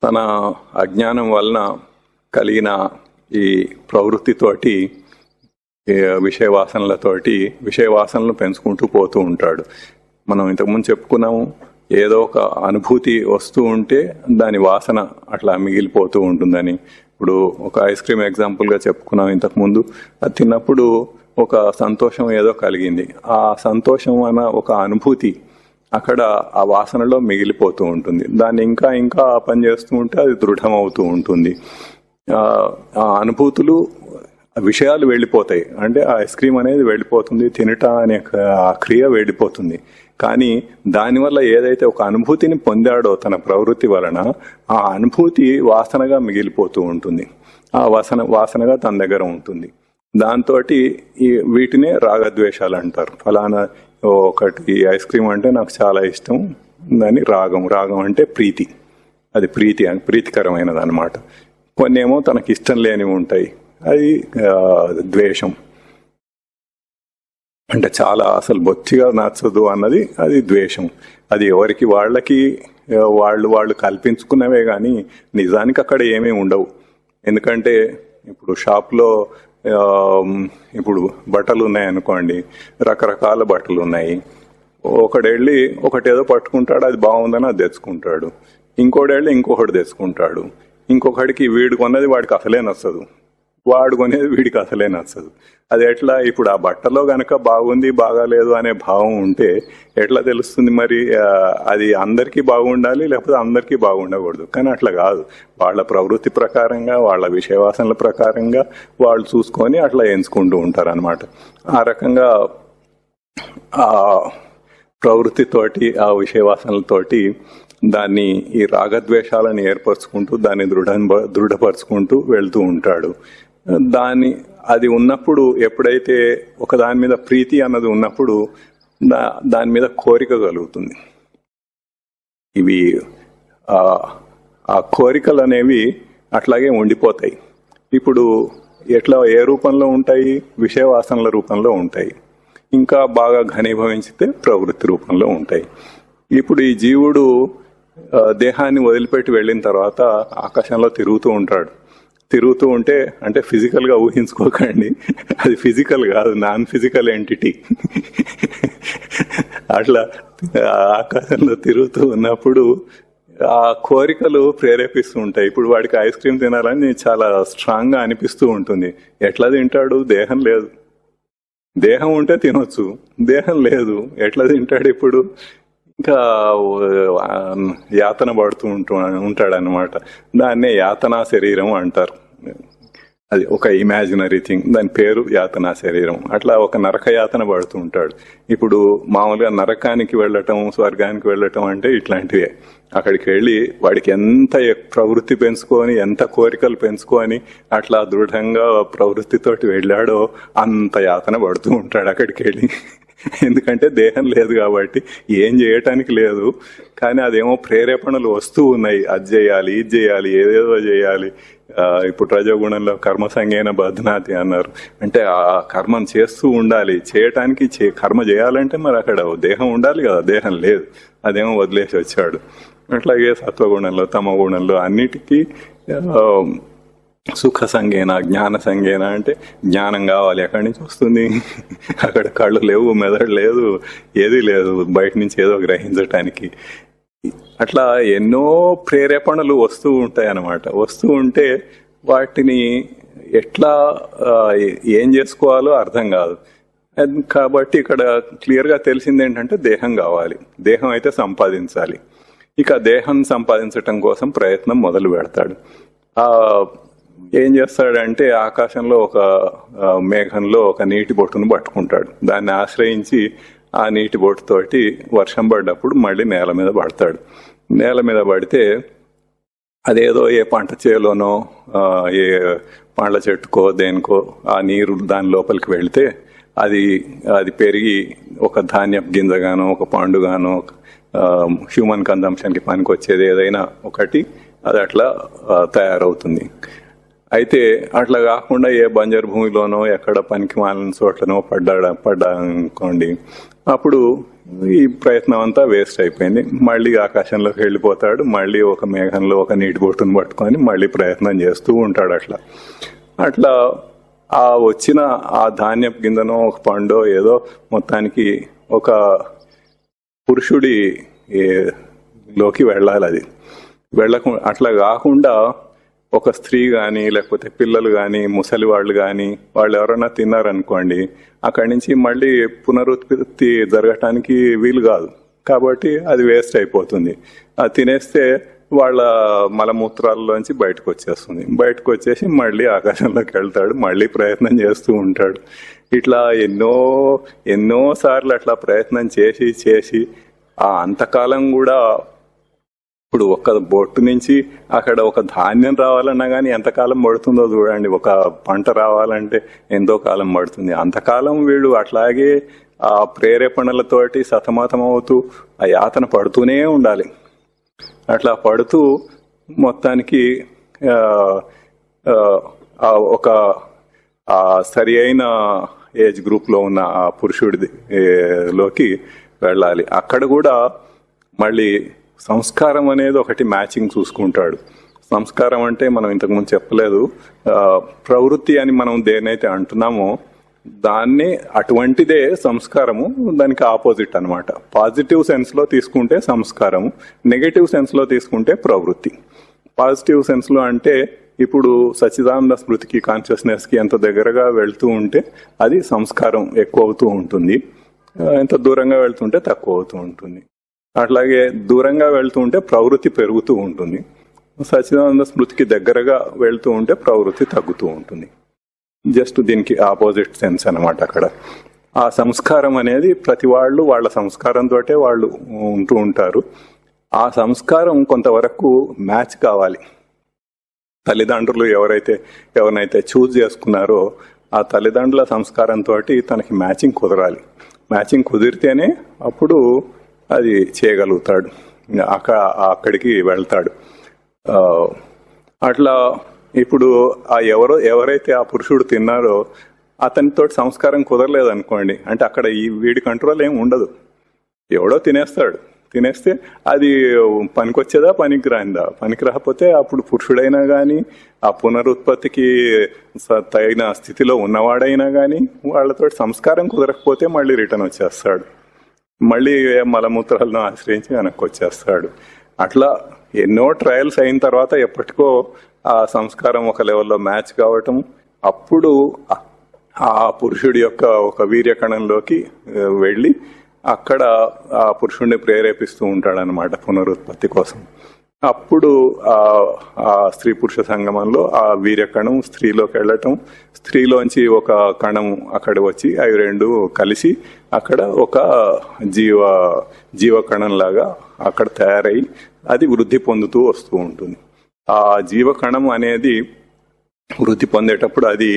Speaker 1: తన అజ్ఞానం వలన కలిగిన ఈ ప్రవృత్తితోటి విషయవాసనలు పెంచుకుంటూ పోతూ ఉంటాడు. మనం ఇంతకుముందు చెప్పుకున్నాము, ఏదో ఒక అనుభూతి వస్తూ ఉంటే దాని వాసన అట్లా మిగిలిపోతూ ఉంటుందని. ఇప్పుడు ఒక ఐస్ క్రీమ్ ఎగ్జాంపుల్గా చెప్పుకున్నాం ఇంతకుముందు. అది తిన్నప్పుడు ఒక సంతోషం ఏదో కలిగింది. ఆ సంతోషం అన్న ఒక అనుభూతి అక్కడ ఆ వాసనలో మిగిలిపోతూ ఉంటుంది. దాన్ని ఇంకా ఇంకా పని చేస్తూ ఉంటే అది దృఢమవుతూ ఉంటుంది. ఆ అనుభూతులు, విషయాలు వెళ్ళిపోతాయి. అంటే ఆ ఐస్ క్రీమ్ అనేది వెళ్ళిపోతుంది, తినట అనే ఆ క్రియ వెళ్ళిపోతుంది. కానీ దానివల్ల ఏదైతే ఒక అనుభూతిని పొందాడో తన ప్రవృత్తి వలన, ఆ అనుభూతి వాసనగా మిగిలిపోతూ ఉంటుంది. ఆ వాసనగా తన దగ్గర ఉంటుంది. దాంతో వీటినే రాగద్వేషాలు అంటారు. ఫలానా ఒకటి ఐస్ క్రీమ్ అంటే నాకు చాలా ఇష్టం, దాని రాగం అంటే ప్రీతి, అది ప్రీతికరమైనది అనమాట. కొన్ని ఏమో తనకి ఇష్టం లేనివి ఉంటాయి, అది ద్వేషం. అంటే చాలా అసలు బొత్తిగా నచ్చదు అన్నది అది ద్వేషం. అది ఎవరికి వాళ్ళు కల్పించుకున్నవే కానీ నిజానికి అక్కడ ఏమీ ఉండవు. ఎందుకంటే ఇప్పుడు షాప్లో ఇప్పుడు బట్టలు ఉన్నాయనుకోండి, రకరకాల బట్టలు ఉన్నాయి. ఒకడెళ్ళి ఒకటేదో పట్టుకుంటాడు, అది బాగుందని అది తెచ్చుకుంటాడు. ఇంకోడెళ్ళి ఇంకొకటి తెచ్చుకుంటాడు. ఇంకొకడికి వీడు కొన్నది వాడికి అసలే నచ్చదు, వాడు కొనేది వీడికి అసలే నచ్చదు. అది ఎట్లా? ఇప్పుడు ఆ బట్టలో గనక బాగుంది బాగాలేదు అనే భావం ఉంటే ఎట్లా తెలుస్తుంది మరి? అది అందరికీ బాగుండాలి, లేకపోతే అందరికీ బాగుండకూడదు. కానీ అట్లా కాదు. వాళ్ళ ప్రవృత్తి ప్రకారంగా, వాళ్ళ విషయవాసనల ప్రకారంగా వాళ్ళు చూసుకొని అట్లా ఎంచుకుంటూ ఉంటారు అనమాట. ఆ రకంగా ఆ ప్రవృత్తితోటి, ఆ విషయవాసనలతోటి దాన్ని, ఈ రాగద్వేషాలను ఏర్పరచుకుంటూ దాన్ని దృఢపరుచుకుంటూ వెళ్తూ ఉంటాడు. అది ఉన్నప్పుడు, ఎప్పుడైతే ఒక దాని మీద ప్రీతి అన్నది ఉన్నప్పుడు దాని మీద కోరిక కలుగుతుంది. ఇవి ఆ కోరికలు అనేవి అట్లాగే ఉండిపోతాయి. ఇప్పుడు ఏ రూపంలో ఉంటాయి? విషయవాసనల రూపంలో ఉంటాయి. ఇంకా బాగా ఘనీభవించితే ప్రవృత్తి రూపంలో ఉంటాయి. ఇప్పుడు ఈ జీవుడు దేహాన్ని వదిలిపెట్టి వెళ్ళిన తర్వాత ఆకాశంలో తిరుగుతూ ఉంటాడు. తిరుగుతూ ఉంటే, అంటే ఫిజికల్ గా ఊహించుకోకండి, అది ఫిజికల్ కాదు, నాన్ ఫిజికల్ ఎంటిటీ. అట్లా ఆకాశంలో తిరుగుతూ ఉన్నప్పుడు ఆ కోరికలు ప్రేరేపిస్తూ ఉంటాయి. ఇప్పుడు వాడికి ఐస్ క్రీమ్ తినాలని చాలా స్ట్రాంగ్ గా అనిపిస్తూ ఉంటుంది. ఎట్లా తింటాడు? దేహం లేదు. దేహం ఉంటే తినొచ్చు, దేహం లేదు, ఎట్లా తింటాడు? ఇప్పుడు ఇంకా యాతన పడుతూ ఉంటాడు అనమాట. దాన్నే యాతనా శరీరం అంటారు. అది ఒక ఇమాజినరీ థింగ్, దాని పేరు యాతనా శరీరం. అట్లా ఒక నరక యాతన పడుతూ ఉంటాడు. ఇప్పుడు మామూలుగా నరకానికి వెళ్ళటం, స్వర్గానికి వెళ్ళటం అంటే ఇట్లాంటివే. అక్కడికి వెళ్ళి వాడికి ఎంత ప్రవృత్తి పెంచుకొని, ఎంత కోరికలు పెంచుకొని అట్లా దృఢంగా ప్రవృత్తితోటి వెళ్ళాడో అంత యాతన పడుతూ ఉంటాడు అక్కడికి వెళ్ళి. ఎందుకంటే దేహం లేదు కాబట్టి ఏం చేయటానికి లేదు. కానీ అదేమో ప్రేరేపణలు వస్తూ ఉన్నాయి, అది చేయాలి, ఇది చేయాలి, ఏదేదో చేయాలి. ఇప్పుడు రజోగుణంలో కర్మ సంగేన బధ్నాతి అన్నారు. అంటే ఆ కర్మను చేస్తూ ఉండాలి. చేయటానికి కర్మ చేయాలంటే మరి అక్కడ దేహం ఉండాలి కదా, దేహం లేదు, అదేమో వదిలేసి వచ్చాడు. అట్లాగే సత్వగుణంలో, తమ గుణంలో అన్నిటికీ సుఖ సంగేన, జ్ఞాన సంగేన అంటే జ్ఞానం కావాలి. ఎక్కడి నుంచి వస్తుంది? అక్కడ కళ్ళు లేవు, మెదడు లేదు, ఏది లేదు బయట నుంచి ఏదో గ్రహించటానికి. అట్లా ఎన్నో ప్రేరేపణలు వస్తూ ఉంటాయి అన్నమాట. వస్తూ ఉంటే వాటిని ఎట్లా ఏం చేసుకోవాలో అర్థం కాదు. కాబట్టి ఇక్కడ క్లియర్గా తెలిసింది ఏంటంటే దేహం కావాలి, దేహం అయితే సంపాదించాలి. ఇక దేహం సంపాదించటం కోసం ప్రయత్నం మొదలు పెడతాడు. ఏం చేస్తాడంటే ఆకాశంలో ఒక మేఘంలో ఒక నీటి బొట్టును పట్టుకుంటాడు. దాన్ని ఆశ్రయించి ఆ నీటి బొట్టుతోటి వర్షం పడ్డప్పుడు మళ్ళీ నేల మీద పడతాడు. నేల మీద పడితే అదేదో ఏ పంట చేలోనో ఏ పండ్ల చెట్టుకో దేనికో ఆ నీరు దాని లోపలికి వెళితే అది పెరిగి ఒక ధాన్యపు గింజగానో, ఒక పండుగానో, హ్యూమన్ కన్జంప్షన్కి పనికొచ్చేది ఏదైనా ఒకటి అది అట్లా తయారవుతుంది. అయితే అట్లా కాకుండా ఏ బంజరు భూమిలోనో ఎక్కడ పనికి మాలిన చోట్లనో పడ్డా అనుకోండి, అప్పుడు ఈ ప్రయత్నం అంతా వేస్ట్ అయిపోయింది. మళ్ళీ ఆకాశంలోకి వెళ్ళిపోతాడు. మళ్ళీ ఒక మేఘంలో ఒక నీటి బొట్టును పట్టుకొని మళ్ళీ ప్రయత్నం చేస్తూ ఉంటాడు. అట్లా అట్లా ఆ వచ్చిన ఆ ధాన్యపు గింజనో ఒక పండో ఏదో మొత్తానికి ఒక పురుషుడి లోకి వెళ్ళాలి. అది అట్లా కాకుండా ఒక స్త్రీ కానీ లేకపోతే పిల్లలు కానీ ముసలి వాళ్ళు కానీ వాళ్ళు ఎవరైనా తిన్నారనుకోండి, అక్కడి నుంచి మళ్ళీ పునరుత్పత్తి జరగటానికి వీలు కాదు. కాబట్టి అది వేస్ట్ అయిపోతుంది. అది తినేస్తే వాళ్ళ మలమూత్రాల్లోంచి బయటకు వచ్చేస్తుంది. బయటకు వచ్చేసి మళ్ళీ ఆకాశంలోకి వెళ్తాడు, మళ్ళీ ప్రయత్నం చేస్తూ ఉంటాడు. ఇట్లా ఎన్నో సార్లు అట్లా ప్రయత్నం చేసి ఆ అంతకాలం కూడా ఇప్పుడు ఒక బొట్టు నుంచి అక్కడ ఒక ధాన్యం రావాలన్నా కానీ ఎంతకాలం పడుతుందో చూడండి. ఒక పంట రావాలంటే ఎంతో కాలం పడుతుంది. అంతకాలం వీళ్ళు అట్లాగే ఆ ప్రేరేపణలతోటి సతమతం అవుతూ ఆ యాతన పడుతూనే ఉండాలి. అట్లా పడుతూ మొత్తానికి ఒక సరి అయిన ఏజ్ గ్రూప్లో ఉన్న ఆ పురుషుడి లోకి వెళ్ళాలి. అక్కడ కూడా మళ్ళీ సంస్కారం అనేది ఒకటి మ్యాచింగ్ చూసుకుంటాడు. సంస్కారం అంటే మనం ఇంతకుముందు చెప్పలేదు, ప్రవృత్తి అని మనం దేనైతే అంటున్నామో దాన్ని అటువంటిదే సంస్కారము, దానికి ఆపోజిట్ అన్నమాట. పాజిటివ్ సెన్స్లో తీసుకుంటే సంస్కారము, నెగటివ్ సెన్స్లో తీసుకుంటే ప్రవృత్తి. పాజిటివ్ సెన్స్లో అంటే ఇప్పుడు సచ్చిదానంద స్మృతికి కాన్షియస్నెస్కి ఎంత దగ్గరగా వెళ్తూ ఉంటే అది సంస్కారం ఎక్కువ అవుతూ ఉంటుంది, ఎంత దూరంగా వెళ్తుంటే తక్కువ అవుతూ ఉంటుంది. అట్లాగే దూరంగా వెళ్తూ ఉంటే ప్రవృత్తి పెరుగుతూ ఉంటుంది, సచ్చిదానంద స్మృతికి దగ్గరగా వెళ్తూ ఉంటే ప్రవృత్తి తగ్గుతూ ఉంటుంది. జస్ట్ దీనికి ఆపోజిట్ సెన్స్ అన్నమాట. అక్కడ ఆ సంస్కారం అనేది ప్రతి వాళ్ళు వాళ్ళ సంస్కారంతో వాళ్ళు ఉంటూ ఉంటారు. ఆ సంస్కారం కొంతవరకు మ్యాచ్ కావాలి. తల్లిదండ్రులు ఎవరినైతే చూజ్ చేసుకున్నారో ఆ తల్లిదండ్రుల సంస్కారంతో తనకి మ్యాచింగ్ కుదరాలి. మ్యాచింగ్ కుదిరితేనే అప్పుడు అది చేయగలుగుతాడు, అక్కడికి వెళ్తాడు. అట్లా ఇప్పుడు ఎవరైతే ఆ పురుషుడు తిన్నారో అతనితో సంస్కారం కుదరలేదు అనుకోండి, అంటే అక్కడ వీడి కంట్రోల్ ఏమి ఉండదు. ఎవడో తినేస్తే అది పనికొచ్చేదా పనికి రాకపోతే అప్పుడు పురుషుడైనా కానీ ఆ పునరుత్పత్తికి తగిన స్థితిలో ఉన్నవాడైనా కానీ వాళ్ళతో సంస్కారం కుదరకపోతే మళ్ళీ రిటర్న్ వచ్చేస్తాడు, మళ్ళీ మలమూత్రాలను ఆశ్రయించి వెనక్కి వచ్చేస్తాడు. అట్లా ఎన్నో ట్రయల్స్ అయిన తర్వాత ఎప్పటికో ఆ సంస్కారం ఒక లెవెల్లో మ్యాచ్ కావటం, అప్పుడు ఆ పురుషుడి యొక్క ఒక వీర్యకణంలోకి వెళ్ళి అక్కడ ఆ పురుషుడిని ప్రేరేపిస్తూ ఉంటాడనమాట పునరుత్పత్తి కోసం. అప్పుడు ఆ స్త్రీ పురుష సంగమంలో ఆ వీర్యకణం స్త్రీలోకి వెళ్ళటం, స్త్రీలోంచి ఒక కణం అక్కడ వచ్చి అవి రెండు కలిసి అక్కడ ఒక జీవకణం లాగా అక్కడ తయారై అది వృద్ధి పొందుతూ వస్తూ ఉంటుంది. ఆ జీవకణం అనేది వృద్ధి పొందేటప్పుడు అది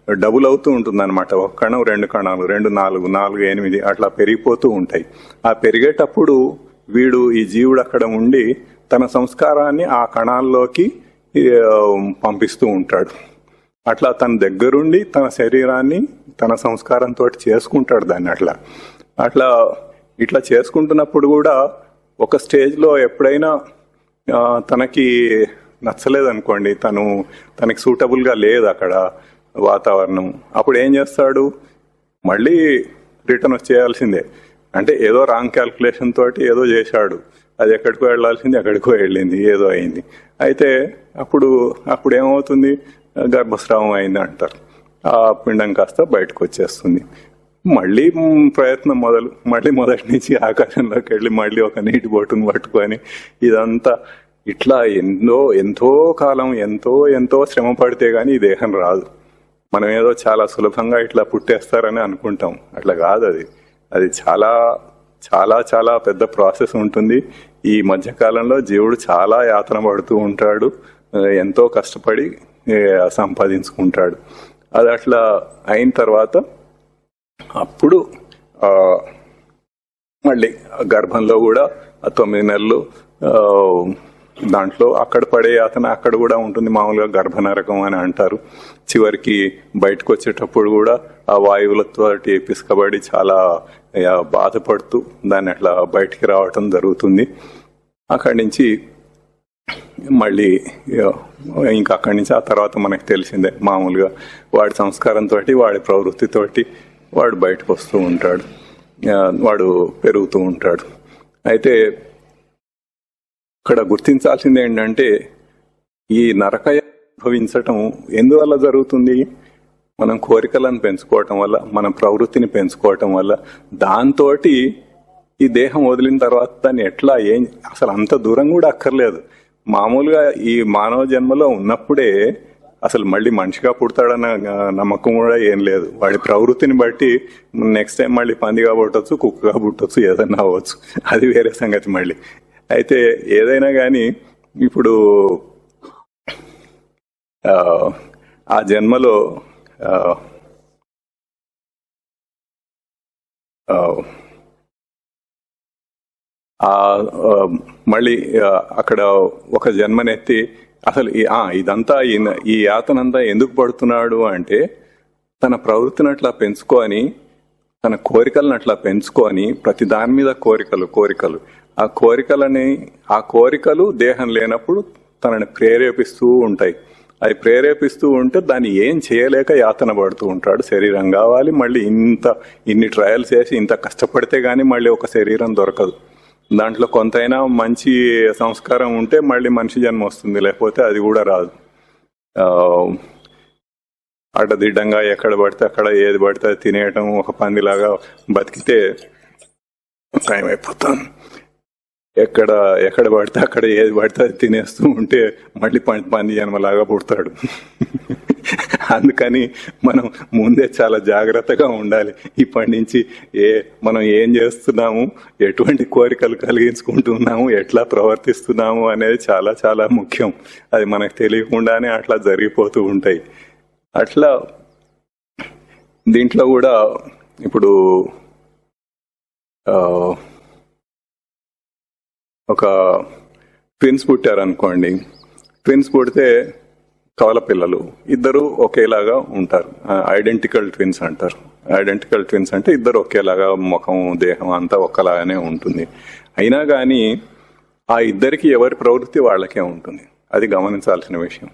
Speaker 1: డబుల్ అవుతూ ఉంటుంది అనమాట. ఒక కణం, రెండు కణాలు, 2 4 4 8 అట్లా పెరిగిపోతూ ఉంటాయి. ఆ పెరిగేటప్పుడు ఈ జీవుడు అక్కడ ఉండి తన సంస్కారాన్ని ఆ కణాల్లోకి పంపిస్తూ ఉంటాడు. అట్లా తన దగ్గరుండి తన శరీరాన్ని తన సంస్కారంతో చేసుకుంటాడు దాన్ని. ఇట్లా చేసుకుంటున్నప్పుడు కూడా ఒక స్టేజ్లో ఎప్పుడైనా తనకి నచ్చలేదనుకోండి, తనకి సూటబుల్గా లేదు అక్కడ వాతావరణం, అప్పుడు ఏం చేస్తాడు, మళ్ళీ రిటర్న్ వచ్చేయాల్సిందే. అంటే ఏదో రాంగ్ క్యాల్కులేషన్ తోటి ఏదో చేశాడు, అది ఎక్కడికో వెళ్ళాల్సింది ఎక్కడికో వెళ్ళింది, ఏదో అయింది. అయితే అప్పుడు ఏమవుతుంది, గర్భస్రావం అయింది అంటారు. ఆ పిండం కాస్త బయటకు వచ్చేస్తుంది. మళ్ళీ ప్రయత్నం మళ్ళీ మొదటి నుంచి ఆకాశంలోకి వెళ్ళి మళ్ళీ ఒక నీటి బొట్టును పట్టుకొని ఇదంతా ఇట్లా ఎంతో కాలం ఎంతో శ్రమ పడితే గానీ ఈ దేహం రాదు. మనం ఏదో చాలా సులభంగా ఇట్లా పుట్టేస్తారని అనుకుంటాం, అట్లా కాదు. అది చాలా చాలా చాలా పెద్ద ప్రాసెస్ ఉంటుంది. ఈ మధ్యకాలంలో జీవుడు చాలా యాతన పడుతూ ఉంటాడు, ఎంతో కష్టపడి సంపాదించుకుంటాడు. అది అట్లా అయిన తర్వాత అప్పుడు మళ్ళీ గర్భంలో కూడా 9 నెలలు దాంట్లో అక్కడ పడే యాతన అక్కడ కూడా ఉంటుంది. మామూలుగా గర్భనరకం అని అంటారు. చివరికి బయటకు వచ్చేటప్పుడు కూడా ఆ వాయువులతో పిసుకబడి చాలా బాధపడుతూ దాన్ని అట్లా బయటికి రావటం జరుగుతుంది. అక్కడి నుంచి మళ్ళీ ఇంకా అక్కడి నుంచి ఆ తర్వాత మనకు తెలిసిందే మామూలుగా వాడి సంస్కారంతో వాడి ప్రవృత్తితోటి వాడు బయటకు వస్తూ ఉంటాడు, వాడు పెరుగుతూ ఉంటాడు. అయితే ఇక్కడ గుర్తించాల్సింది ఏంటంటే ఈ నరక అనుభవించటం ఎందువల్ల జరుగుతుంది? మనం కోరికలను పెంచుకోవటం వల్ల, మన ప్రవృత్తిని పెంచుకోవటం వల్ల. దాంతో ఈ దేహం వదిలిన తర్వాత దాన్ని ఎట్లా అసలు అంత దూరం కూడా అక్కర్లేదు. మామూలుగా ఈ మానవ జన్మలో ఉన్నప్పుడే అసలు మళ్ళీ మనిషిగా పుడతాడన్న నమ్మకం కూడా ఏం లేదు. వాడి ప్రవృత్తిని బట్టి నెక్స్ట్ టైం మళ్ళీ పందిగా పుట్టచ్చు, కుక్కగా పుట్టచ్చు, ఏదైనా అవ్వచ్చు, అది వేరే సంగతి మళ్ళీ. అయితే ఏదైనా కానీ ఇప్పుడు ఆ జన్మలో మళ్ళీ అక్కడ ఒక జన్మనెత్తి అసలు ఇదంతా ఈ యాతనంతా ఎందుకు పడుతున్నాడు అంటే తన ప్రవృత్తిని అట్లా పెంచుకొని, తన కోరికలను అట్లా పెంచుకొని, ప్రతి దాని మీద కోరికలు ఆ కోరికలు దేహం లేనప్పుడు తనని ప్రేరేపిస్తూ ఉంటాయి. అవి ప్రేరేపిస్తూ ఉంటే దాన్ని ఏం చేయలేక యాతన పడుతూ ఉంటాడు. శరీరం కావాలి, మళ్ళీ ఇన్ని ట్రయల్స్ చేసి ఇంత కష్టపడితే గానీ మళ్ళీ ఒక శరీరం దొరకదు. దాంట్లో కొంతైనా మంచి సంస్కారం ఉంటే మళ్ళీ మనిషి జన్మ వస్తుంది, లేకపోతే అది కూడా రాదు. అడ్డదిడ్డంగా ఎక్కడ పడితే అక్కడ ఏది పడితే అది తినేయటం, ఒక పందిలాగా బతికితే టైం అయిపోతాం. ఎక్కడ పడితే అక్కడ ఏది పడితే అది తినేస్తూ ఉంటే మళ్ళీ పంది జన్మలాగా పుడతాడు. అందుకని మనం ముందే చాలా జాగ్రత్తగా ఉండాలి. ఇప్పటి నుంచి మనం ఏం చేస్తున్నాము, ఎటువంటి కోరికలు కలిగించుకుంటున్నాము, ఎట్లా ప్రవర్తిస్తున్నాము అనేది చాలా చాలా ముఖ్యం. అది మనకు తెలియకుండానే అట్లా జరిగిపోతూ ఉంటాయి. అట్లా దీంట్లో కూడా ఇప్పుడు ఒక ట్విన్స్ పుట్టారనుకోండి. ట్విన్స్ పుడితే కవల పిల్లలు ఇద్దరు ఒకేలాగా ఉంటారు, ఐడెంటికల్ ట్విన్స్ అంటారు. ఐడెంటికల్ ట్విన్స్ అంటే ఇద్దరు ఒకేలాగా ముఖం, దేహం అంతా ఒకలాగానే ఉంటుంది. అయినా కానీ ఆ ఇద్దరికి ఎవరి ప్రవృత్తి వాళ్ళకే ఉంటుంది. అది గమనించాల్సిన విషయం.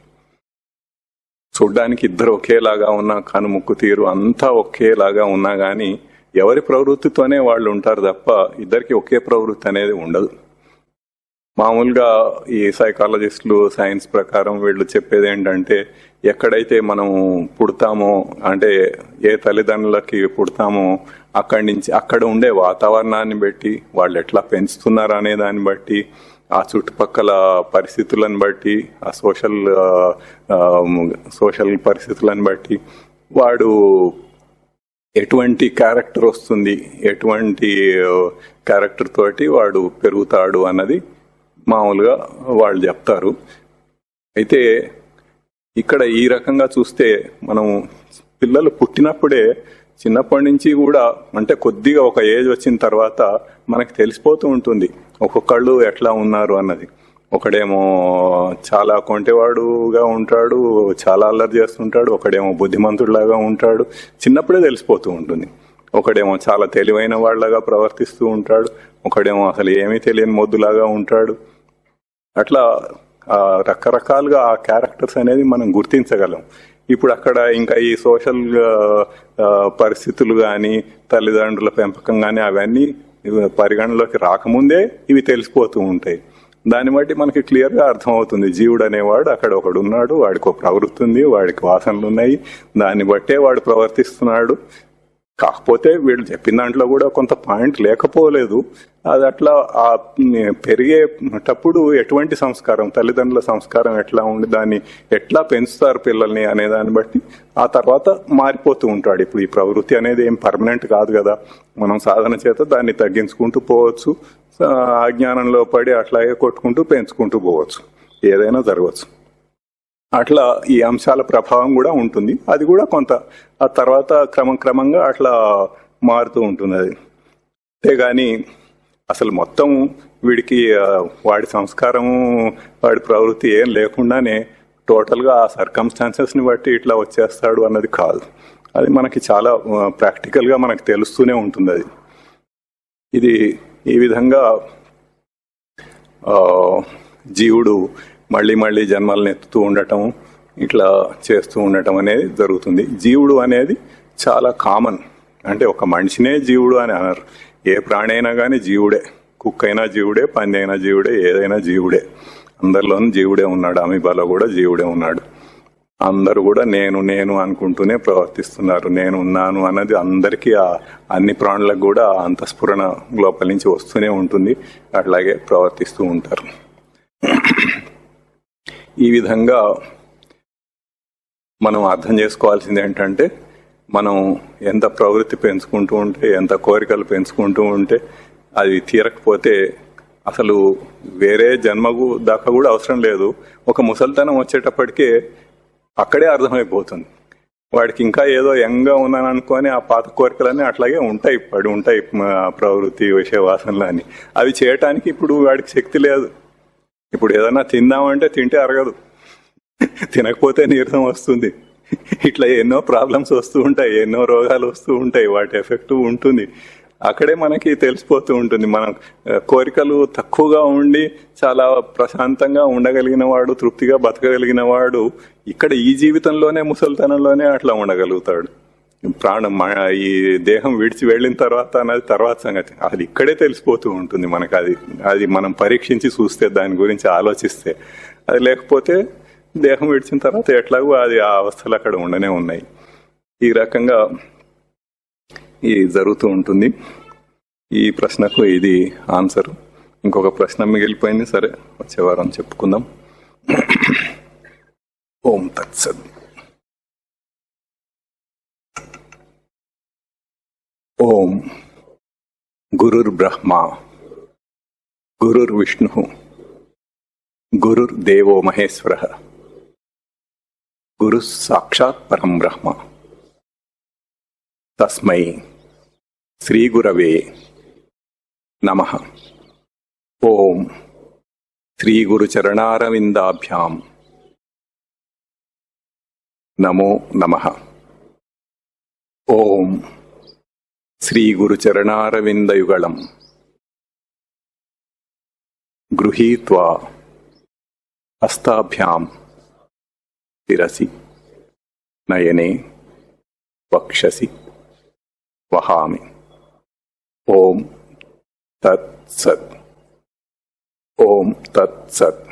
Speaker 1: చూడ్డానికి ఇద్దరు ఒకేలాగా ఉన్న కనుముక్కు తీరు అంతా ఒకేలాగా ఉన్నా కానీ ఎవరి ప్రవృత్తితోనే వాళ్ళు ఉంటారు తప్ప ఇద్దరికి ఒకే ప్రవృత్తి అనేది ఉండదు. మామూలుగా ఈ సైకాలజిస్టులు సైన్స్ ప్రకారం వీళ్ళు చెప్పేది ఏంటంటే ఎక్కడైతే మనం పుడతామో, అంటే ఏ తల్లిదండ్రులకి పుడతామో అక్కడి నుంచి అక్కడ ఉండే వాతావరణాన్ని బట్టి, వాళ్ళు ఎట్లా పెంచుతున్నారు అనే దాన్ని బట్టి, ఆ చుట్టుపక్కల పరిస్థితులను బట్టి, ఆ సోషల్ పరిస్థితులను బట్టి వాడు ఎటువంటి క్యారెక్టర్ వస్తుంది, ఎటువంటి క్యారెక్టర్ తోటి వాడు పెరుగుతాడు అన్నది మామూలుగా వాళ్ళు చెప్తారు. అయితే ఇక్కడ ఈ రకంగా చూస్తే మనం పిల్లలు పుట్టినప్పుడే, చిన్నప్పటి నుంచి కూడా, అంటే కొద్దిగా ఒక ఏజ్ వచ్చిన తర్వాత మనకు తెలిసిపోతూ ఉంటుంది ఒక్కొక్కళ్ళు ఎట్లా ఉన్నారు అన్నది. ఒకడేమో చాలా కొంటెవాడుగా ఉంటాడు, చాలా అల్లరి చేస్తుంటాడు. ఒకడేమో బుద్ధిమంతుడిలాగా ఉంటాడు, చిన్నప్పుడే తెలిసిపోతూ ఉంటుంది. ఒకడేమో చాలా తెలివైన వాళ్ళగా ప్రవర్తిస్తూ ఉంటాడు, ఒకడేమో అసలు ఏమీ తెలియని మొద్దులాగా ఉంటాడు. అట్లా రకరకాలుగా ఆ క్యారెక్టర్స్ అనేది మనం గుర్తించగలం. ఇప్పుడు అక్కడ ఇంకా ఈ సోషల్ పరిస్థితులు కానీ, తల్లిదండ్రుల పెంపకం కానీ అవన్నీ పరిగణలోకి రాకముందే ఇవి తెలిసిపోతూ ఉంటాయి. దాన్ని బట్టి మనకి క్లియర్గా అర్థమవుతుంది, జీవుడు అనేవాడు అక్కడ ఒకడు ఉన్నాడు, వాడికి ఒక ప్రవృత్తి ఉంది, వాడికి వాసనలు ఉన్నాయి, దాన్ని బట్టే వాడు ప్రవర్తిస్తున్నాడు. కాకపోతే వీళ్ళు చెప్పిన దాంట్లో కూడా కొంత పాయింట్ లేకపోలేదు. అది అట్లా పెరిగేటప్పుడు ఎటువంటి సంస్కారం, తల్లిదండ్రుల సంస్కారం ఎట్లా ఉండి దాన్ని ఎట్లా పెంచుతారు పిల్లల్ని అనే దాన్ని బట్టి ఆ తర్వాత మారిపోతూ ఉంటాడు. ఇప్పుడు ఈ ప్రవృత్తి అనేది ఏం పర్మనెంట్ కాదు కదా, మనం సాధన చేత దాన్ని తగ్గించుకుంటూ పోవచ్చు, అజ్ఞానంలో పడి అట్లాగే కొట్టుకుంటూ పెంచుకుంటూ పోవచ్చు, ఏదైనా జరగవచ్చు. అట్లా ఈ అంశాల ప్రభావం కూడా ఉంటుంది. అది కూడా కొంత ఆ తర్వాత క్రమంగా అట్లా మారుతూ ఉంటుంది. అది అంతేగాని అసలు మొత్తం వీడికి వాడి సంస్కారము, వాడి ప్రవృత్తి ఏం లేకుండానే టోటల్గా ఆ సర్కమ్స్టాన్సెస్ని బట్టి ఇట్లా వచ్చేస్తాడు అన్నది కాదు. అది మనకి చాలా ప్రాక్టికల్గా మనకు తెలుస్తూనే ఉంటుంది. అది ఇది ఈ విధంగా జీవుడు మళ్ళీ మళ్ళీ జన్మలను ఎత్తుతూ ఉండటం, ఇట్లా చేస్తూ ఉండటం అనేది జరుగుతుంది. జీవుడు అనేది చాలా కామన్. అంటే ఒక మనిషినే జీవుడు అని అనరు. ఏ ప్రాణి అయినా కానీ జీవుడే. కుక్క అయినా జీవుడే, పంది అయినా జీవుడే, ఏదైనా జీవుడే. అందరిలోనూ జీవుడే ఉన్నాడు. అమీబాలో కూడా జీవుడే ఉన్నాడు. అందరూ కూడా నేను నేను అనుకుంటూనే ప్రవర్తిస్తున్నారు. నేను ఉన్నాను అన్నది అందరికీ, అన్ని ప్రాణులకు కూడా అంతఃస్ఫురణ లోపల నుంచి వస్తూనే ఉంటుంది. అట్లాగే ప్రవర్తిస్తూ ఉంటారు. ఈ విధంగా మనం అర్థం చేసుకోవాల్సింది ఏంటంటే, మనం ఎంత ప్రవృత్తి పెంచుకుంటూ ఉంటే, ఎంత కోరికలు పెంచుకుంటూ ఉంటే, అది తీరకపోతే అసలు వేరే జన్మకు దాకా కూడా అవసరం లేదు. ఒక ముసలితనం వచ్చేటప్పటికే అక్కడే అర్థమైపోతుంది. వాడికి ఇంకా ఏదో యంగా ఉన్నాను అనుకొని ఆ పాత కోరికలన్నీ అట్లాగే ఉంటాయి, పడి ఉంటాయి. ప్రవృత్తి, విషయ వాసనలు అని అవి చేయటానికి ఇప్పుడు వాడికి శక్తి లేదు. ఇప్పుడు ఏదైనా తిందామంటే తింటే అరగదు, తినకపోతే నీరసం వస్తుంది. ఇట్లా ఎన్నో ప్రాబ్లమ్స్ వస్తూ ఉంటాయి, ఎన్నో రోగాలు వస్తూ ఉంటాయి. వాటి ఎఫెక్ట్ ఉంటుంది. అక్కడే మనకి తెలిసిపోతూ ఉంటుంది. మనం కోరికలు తక్కువగా ఉండి చాలా ప్రశాంతంగా ఉండగలిగిన వాడు, తృప్తిగా బతకగలిగిన వాడు ఇక్కడ ఈ జీవితంలోనే, ముసలితనంలోనే అట్లా ఉండగలుగుతాడు. ప్రాణం ఈ దేహం విడిచి వెళ్ళిన తర్వాత అన్నది తర్వాత సంగతి. అది ఇక్కడే తెలిసిపోతూ ఉంటుంది మనకు. అది మనం పరీక్షించి చూస్తే, దాని గురించి ఆలోచిస్తే. అది లేకపోతే దేహం విడిచిన తర్వాత ఎట్లాగో అది ఆ అవస్థలు అక్కడ ఉండనే ఉన్నాయి. ఈ రకంగా ఇది జరుగుతూ ఉంటుంది. ఈ ప్రశ్నకు ఇది ఆన్సర్. ఇంకొక ప్రశ్న మిగిలిపోయింది. సరే, వచ్చే వారం చెప్పుకుందాం. ఓం తత్సత్. ఓం గురుర్ బ్రహ్మ గురుర్ విష్ణు గురుర్ దేవో మహేశ్వర గురు సాక్షాత్ పరం బ్రహ్మ తస్మై శ్రీ గురవే నమః. ఓం శ్రీ గురు చరణారవిందాభ్యాం నమో నమః. ఓం శ్రీ గురు చరణారవిందయుగళం గృహీత్వా హస్తాభ్యాం శిరసి నయనే వక్షసి వహామి. ఓం తత్సత్. ఓం తత్సత్.